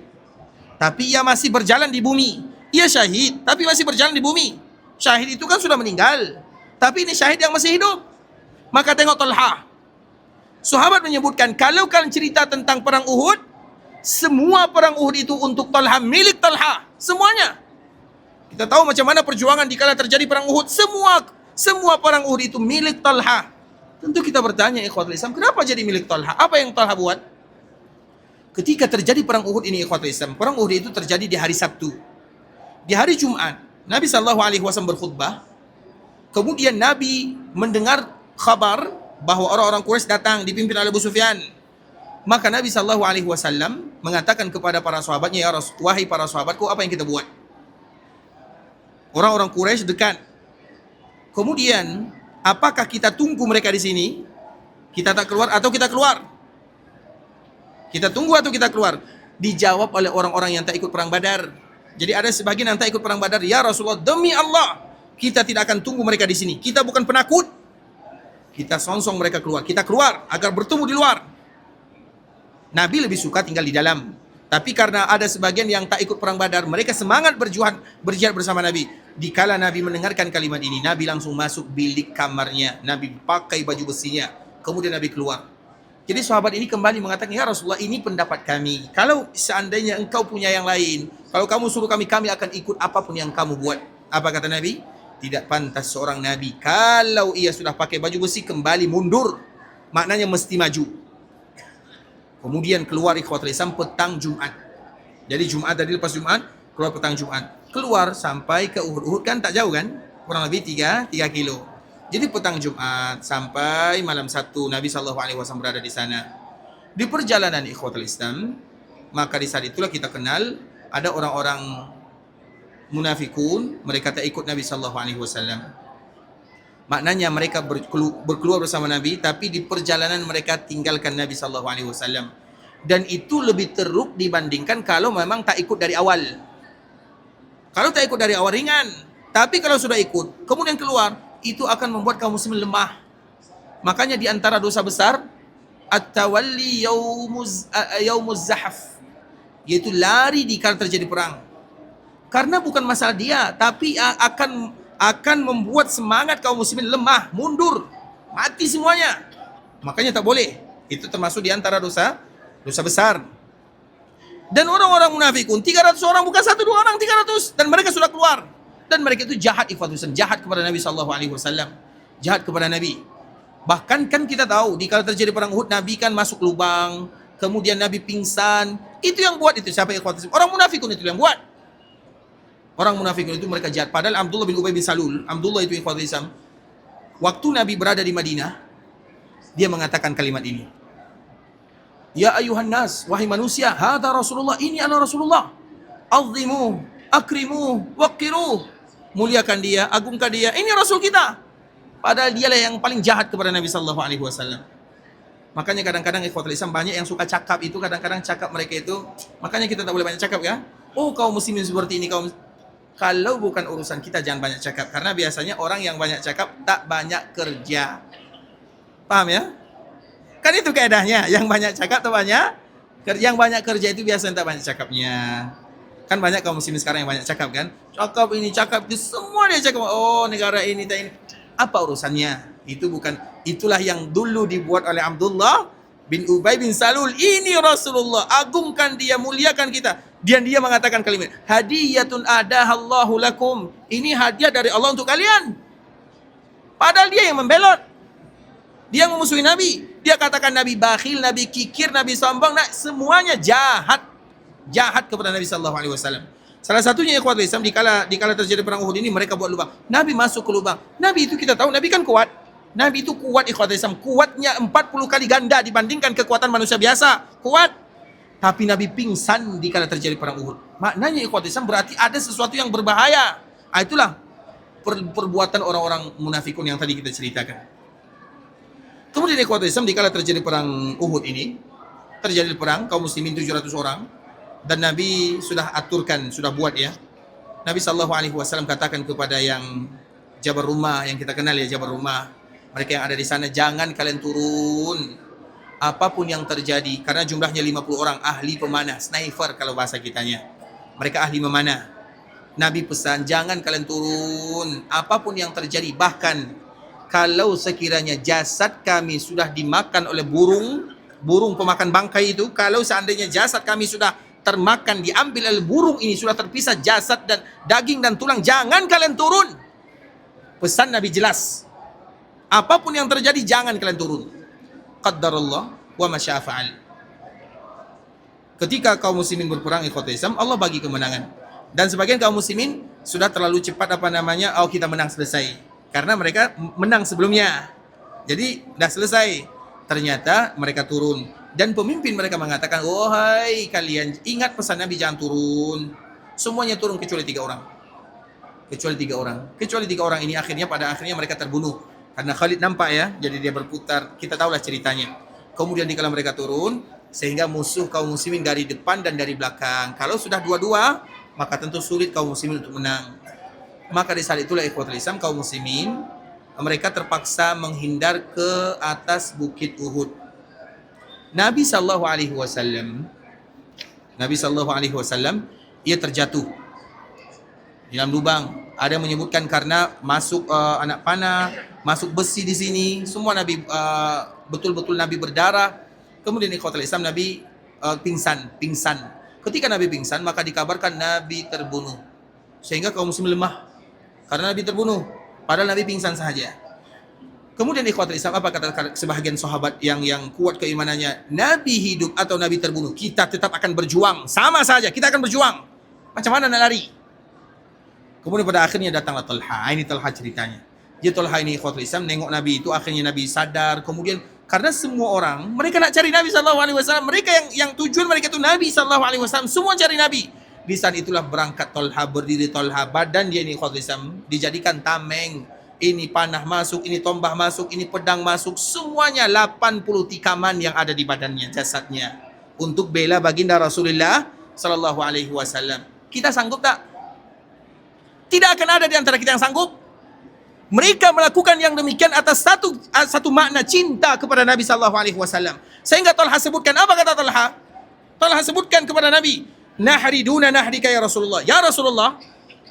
tapi ia masih berjalan di bumi. Ia syahid, tapi masih berjalan di bumi. Syahid itu kan sudah meninggal, tapi ini syahid yang masih hidup. Maka tengok Talha. Sahabat menyebutkan, kalau kalian cerita tentang perang Uhud, semua perang Uhud itu untuk Talha, milik Talha. Semuanya. Kita tahu macam mana perjuangan dikala terjadi perang Uhud. Semua perang Uhud itu milik Talha. Tentu kita bertanya, ikhwatul Islam, kenapa jadi milik Talha? Apa yang Talha buat? Ketika terjadi perang Uhud ini, ikhwatul Islam, perang Uhud itu terjadi di hari Sabtu. Di hari Jumat, Nabi SAW berkhutbah. Kemudian Nabi mendengar kabar bahawa orang-orang Quraisy datang dipimpin oleh Abu Sufyan. Maka Nabi SAW mengatakan kepada para sahabatnya, "Ya Rasul, wahai para sahabatku, apa yang kita buat?" Orang-orang Quraisy dekat. Kemudian, apakah kita tunggu mereka di sini? Kita tak keluar atau kita keluar? Kita tunggu atau kita keluar? Dijawab oleh orang-orang yang tak ikut perang Badar. Jadi ada sebagian yang tak ikut perang Badar, "Ya Rasulullah, demi Allah, kita tidak akan tunggu mereka di sini. Kita bukan penakut. Kita songsong mereka keluar. Kita keluar agar bertemu di luar." Nabi lebih suka tinggal di dalam. Tapi karena ada sebagian yang tak ikut perang Badar, mereka semangat berjihad bersama Nabi. Dikala Nabi mendengarkan kalimat ini, Nabi langsung masuk bilik kamarnya. Nabi pakai baju besinya. Kemudian Nabi keluar. Jadi sahabat ini kembali mengatakan, "Ya Rasulullah, ini pendapat kami. Kalau seandainya engkau punya yang lain, kalau kamu suruh kami akan ikut apapun yang kamu buat." Apa kata Nabi? Tidak pantas seorang Nabi kalau ia sudah pakai baju besi kembali mundur. Maknanya mesti maju. Kemudian keluar ikhwatul Islam petang Jumat. Jadi Jumat tadi, lepas Jumat keluar petang Jumat. Keluar sampai ke Uhud. Uhud kan tak jauh kan? Kurang lebih 3 kilo. Jadi petang Jumat sampai malam 1 Nabi SAW berada di sana. Di perjalanan ikhwatul Islam, maka di saat itulah kita kenal ada orang-orang munafikun, mereka tak ikut Nabi SAW. Maknanya mereka berkeluar bersama Nabi, tapi di perjalanan mereka tinggalkan Nabi SAW. Dan itu lebih teruk dibandingkan kalau memang tak ikut dari awal. Kalau tak ikut dari awal ringan, tapi kalau sudah ikut kemudian keluar, itu akan membuat kaum muslimin lemah. Makanya di antara dosa besar at-tawalli yaumuz zahaf, yaitu lari di kala terjadi perang. Karena bukan masalah dia, tapi akan membuat semangat kaum muslimin lemah, mundur, mati semuanya. Makanya tak boleh. Itu termasuk di antara dosa besar. Dan orang-orang munafikun 300 orang, bukan 1-2 orang, 300, dan mereka sudah keluar. Dan mereka itu jahat ikhwatul Islam, jahat kepada Nabi SAW, jahat kepada Nabi. Bahkan kan kita tahu di kala terjadi perang Uhud, Nabi kan masuk lubang, kemudian Nabi pingsan. Itu yang buat itu siapa ikhwatul Islam? Orang munafikun itu yang buat. Orang munafikun itu mereka jahat. Padahal Abdullah bin Ubay bin Salul, Abdullah itu ikhwatul Islam, waktu Nabi berada di Madinah, dia mengatakan kalimat ini. "Ya ayuhan nas, wahai manusia, hadza Rasulullah, ini adalah Rasulullah. Azimu, akrimu, waqiruh." Muliakan dia, agungkan dia. Ini Rasul kita. Padahal dialah yang paling jahat kepada Nabi SAW. Makanya kadang-kadang ikhwatul Islam banyak yang suka cakap itu, kadang-kadang cakap mereka itu, makanya kita tak boleh banyak cakap ya. Oh, kaum muslimin seperti ini, kalau bukan urusan kita jangan banyak cakap, karena biasanya orang yang banyak cakap tak banyak kerja. Paham ya? Kan itu kaedahnya, yang banyak cakap tak banyak, yang banyak kerja itu biasanya tak banyak cakapnya. Kan banyak kaum muslimin sekarang yang banyak cakap kan? Cakap ini, cakap itu, semua dia cakap. Oh, negara ini, tak ini. Apa urusannya? Itu bukan, itulah yang dulu dibuat oleh Abdullah bin Ubay bin Salul. Ini Rasulullah, agungkan dia, muliakan kita. Dan dia mengatakan kalimat, hadiyatun adahallahu lakum. Ini hadiah dari Allah untuk kalian. Padahal dia yang membelot. Dia yang memusuhi Nabi. Dia katakan Nabi bakhil, Nabi kikir, Nabi sombong, semuanya jahat. Jahat kepada Nabi sallallahu alaihi wasallam. Salah satunya ikhwatul Islam dikala terjadi perang Uhud ini, mereka buat lubang. Nabi masuk ke lubang. Nabi itu kita tahu, Nabi kan kuat. Nabi itu kuat ikhwatul Islam. Kuatnya 40 kali ganda dibandingkan kekuatan manusia biasa. Kuat. Tapi Nabi pingsan dikala terjadi perang Uhud. Maknanya ikhwatul Islam berarti ada sesuatu yang berbahaya. Itulah perbuatan orang-orang munafikun yang tadi kita ceritakan. Kemudian ikhwatul Islam dikala terjadi perang Uhud ini, terjadi perang kaum muslimin 700 orang. Dan Nabi sudah aturkan, sudah buat ya. Nabi SAW katakan kepada yang Jabal Rumah, yang kita kenal ya Jabal Rumah, mereka yang ada di sana, jangan kalian turun apapun yang terjadi, karena jumlahnya 50 orang ahli pemanah, sniper kalau bahasa kitanya. Mereka ahli memanah. Nabi pesan, jangan kalian turun apapun yang terjadi, bahkan kalau sekiranya jasad kami sudah dimakan oleh burung pemakan bangkai itu, kalau seandainya jasad kami sudah termakan, diambil oleh burung ini, sudah terpisah jasad dan daging dan tulang, jangan kalian turun. Pesan Nabi jelas, apapun yang terjadi jangan kalian turun. Qaddarallah wa ma syaa fa'al. Ketika kaum muslimin berperang ikhwatul Islam, Allah bagi kemenangan. Dan sebagian kaum muslimin sudah terlalu cepat kita menang selesai. Karena mereka menang sebelumnya. Jadi dah selesai. Ternyata mereka turun. Dan pemimpin mereka mengatakan, wahai kalian, ingat pesan Nabi, jangan turun. Semuanya turun kecuali 3 orang. Kecuali tiga orang ini pada akhirnya mereka terbunuh. Karena Khalid nampak ya, jadi dia berputar. Kita tahulah ceritanya. Kemudian dikala mereka turun, sehingga musuh kaum muslimin dari depan dan dari belakang. Kalau sudah dua-dua, maka tentu sulit kaum muslimin untuk menang. Maka di saat itulah ikhwatul Islam, kaum muslimin, mereka terpaksa menghindar ke atas bukit Uhud. Nabi sallallahu alaihi wasallam ia terjatuh di dalam lubang. Ada yang menyebutkan karena masuk anak panah, masuk besi di sini. Semua Nabi betul-betul Nabi berdarah. Kemudian ikhwatul Islam Nabi pingsan. Ketika Nabi pingsan, maka dikabarkan Nabi terbunuh. Sehingga kaum muslim lemah karena Nabi terbunuh, padahal Nabi pingsan saja. Kemudian ikhwatul Islam, apa kata sebahagian sahabat yang kuat keimanannya, Nabi hidup atau Nabi terbunuh, kita tetap akan berjuang. Sama saja, kita akan berjuang. Macam mana nak lari? Kemudian pada akhirnya datanglah Talha. Ini Talha ceritanya. Dia Talha ini ikhwatul Islam nengok Nabi itu, akhirnya Nabi sadar. Kemudian karena semua orang mereka nak cari Nabi sallallahu alaihi wasallam, mereka yang tujuan mereka itu Nabi sallallahu alaihi wasallam, semua cari Nabi. Di saat itulah berangkat Talha, berdiri Talha, badan dia ini ikhwatul Islam dijadikan tameng. Ini panah masuk, ini tombah masuk, ini pedang masuk, semuanya 80 tikaman yang ada di badannya, jasadnya, untuk bela baginda Rasulullah sallallahu alaihi wasallam. Kita sanggup tak? Tidak akan ada di antara kita yang sanggup. Mereka melakukan yang demikian atas satu makna cinta kepada Nabi sallallahu alaihi wasallam. Sehingga Talha sebutkan, apa kata Talha? Talha sebutkan kepada Nabi, nahri duna nahrika ya Rasulullah. Ya Rasulullah,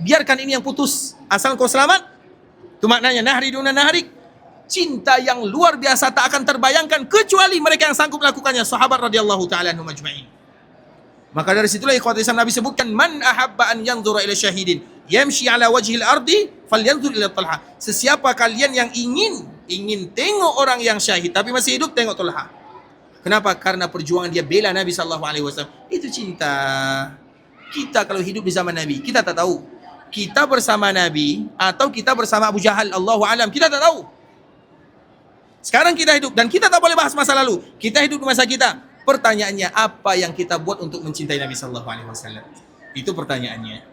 biarkan ini yang putus, asal kau selamat. Itu maknanya nahri duna nahrik. Cinta yang luar biasa tak akan terbayangkan kecuali mereka yang sanggup melakukannya, sahabat radhiyallahu taala anhum ajma'in. Maka dari situlah ikhwatul Islam Nabi sebutkan, man ahabba an yanzura ila syahidin yamshi ala wajhil ardi falyanzur ila Talha. Sesiapa kalian yang ingin tengok orang yang syahid tapi masih hidup, tengok Talha. Kenapa? Karena perjuangan dia bela Nabi sallallahu alaihi wasallam. Itu cinta. Kita kalau hidup di zaman Nabi, kita tak tahu kita bersama Nabi atau kita bersama Abu Jahal, Allahu alam, kita tak tahu. Sekarang kita hidup dan kita tak boleh bahas masa lalu. Kita hidup di masa kita. Pertanyaannya, apa yang kita buat untuk mencintai Nabi sallallahu alaihi wasallam? Itu pertanyaannya.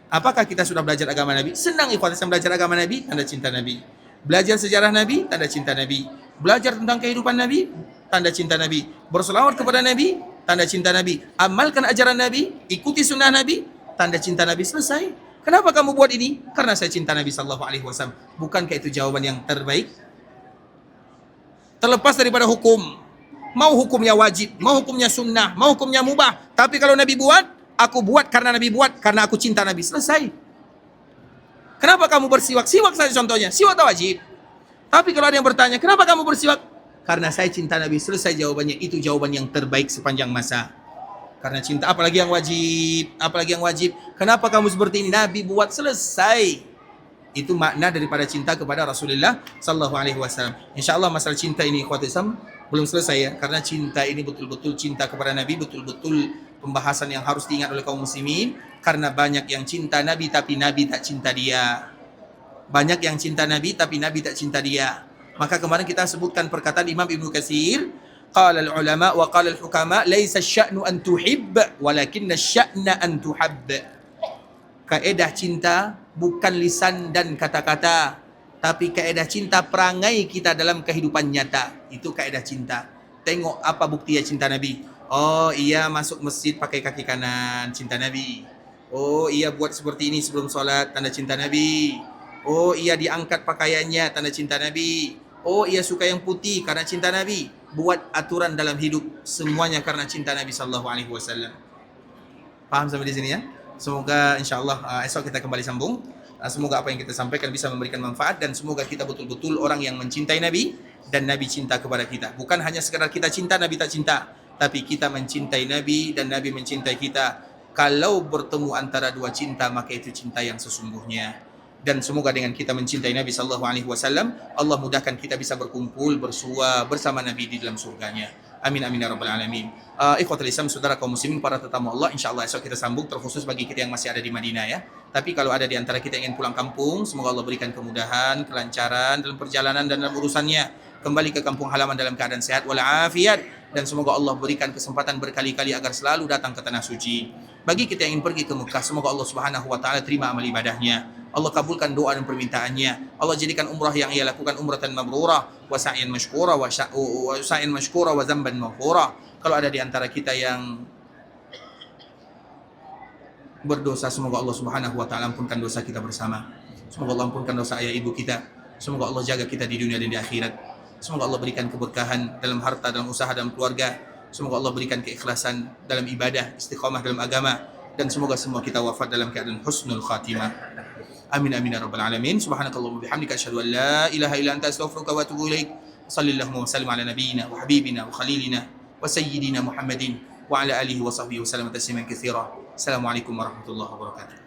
Apakah kita sudah belajar agama Nabi? Senang ikhwan belajar agama Nabi, tanda cinta Nabi. Belajar sejarah Nabi, tanda cinta Nabi. Belajar tentang kehidupan Nabi, tanda cinta Nabi. Berselawat kepada Nabi, tanda cinta Nabi. Amalkan ajaran Nabi, ikuti sunnah Nabi, tanda cinta Nabi. Selesai. Kenapa kamu buat ini? Karena saya cinta Nabi sallallahu alaihi wasallam. Bukankah itu jawaban yang terbaik? Terlepas daripada hukum, mau hukumnya wajib, mau hukumnya sunnah, mau hukumnya mubah, tapi kalau Nabi buat, aku buat karena Nabi buat, karena aku cinta Nabi. Selesai. Kenapa kamu bersiwak? Siwak saja contohnya. Siwak tak wajib. Tapi kalau ada yang bertanya, kenapa kamu bersiwak? Karena saya cinta Nabi. Selesai jawabannya. Itu jawaban yang terbaik sepanjang masa. Karena cinta. Apalagi yang wajib? Apalagi yang wajib? Kenapa kamu seperti ini? Nabi buat selesai. Itu makna daripada cinta kepada Rasulullah sallallahu alaihi wasallam. Insyaallah masalah cinta ini ikhwatul Islam belum selesai ya, karena cinta ini betul-betul cinta kepada Nabi, betul-betul pembahasan yang harus diingat oleh kaum muslimin, karena banyak yang cinta Nabi tapi Nabi tak cinta dia. Banyak yang cinta Nabi tapi Nabi tak cinta dia. Maka kemarin kita sebutkan perkataan Imam Ibnu Katsir, qala al-ulama wa qala al-hukama laisa asy-sya'nu an tuhib walakinna asy-sya'na an tuhabb. Kaedah cinta bukan lisan dan kata-kata, tapi kaedah cinta perangai kita dalam kehidupan nyata. Itu kaedah cinta. Tengok apa buktinya cinta Nabi. Oh, ia masuk masjid pakai kaki kanan, cinta Nabi. Oh, ia buat seperti ini sebelum solat, tanda cinta Nabi. Oh, ia diangkat pakaiannya, tanda cinta Nabi. Oh, ia suka yang putih karena cinta Nabi. Buat aturan dalam hidup, semuanya karena cinta Nabi sallallahu alaihi wasallam. Faham sampai di sini ya? Semoga insyaAllah esok kita kembali sambung. Semoga apa yang kita sampaikan bisa memberikan manfaat, dan semoga kita betul-betul orang yang mencintai Nabi dan Nabi cinta kepada kita. Bukan hanya sekadar kita cinta, Nabi tak cinta, tapi kita mencintai Nabi dan Nabi mencintai kita. Kalau bertemu antara dua cinta, maka itu cinta yang sesungguhnya. Dan semoga dengan kita mencintai Nabi sallallahu alaihi wasallam, Allah mudahkan kita bisa berkumpul bersua bersama Nabi di dalam surganya. Amin amin ya rabbal alamin. Ikhwatul Islam, saudara kaum muslimin, para tetamu Allah, insyaallah esok kita sambung, terkhusus bagi kita yang masih ada di Madinah ya. Tapi kalau ada di antara kita yang ingin pulang kampung, semoga Allah berikan kemudahan, kelancaran dalam perjalanan dan dalam urusannya, kembali ke kampung halaman dalam keadaan sehat walafiat, dan semoga Allah berikan kesempatan berkali-kali agar selalu datang ke tanah suci. Bagi kita yang ingin pergi ke Mekah, semoga Allah Subhanahu wa taala terima amal ibadahnya. Allah kabulkan doa dan permintaannya. Allah jadikan umrah yang ia lakukan umratan mabrurah wa sa'yan mashkura wa sa'yan mashkura wa dzamban maghfura. Kalau ada di antara kita yang berdosa, semoga Allah Subhanahu wa taala ampunkan dosa kita bersama. Semoga Allah ampunkan dosa ayah ibu kita. Semoga Allah jaga kita di dunia dan di akhirat. Semoga Allah berikan keberkahan dalam harta, dalam usaha, dalam keluarga. Semoga Allah berikan keikhlasan dalam ibadah, istiqamah dalam agama, dan semoga semua kita wafat dalam keadaan husnul khatimah. Amin amin ya rabbal alamin. Subhanakallahumma bihamdika asyhadu an la ilaha illa anta astaghfiruka wa atubu ilaik. Shallallahu wa sallim ala nabiyyina wa habibina wa khalilina wa sayyidina Muhammadin wa ala alihi wa sahbihi wa sallam tasliman katsira. Assalamualaikum warahmatullahi wabarakatuh.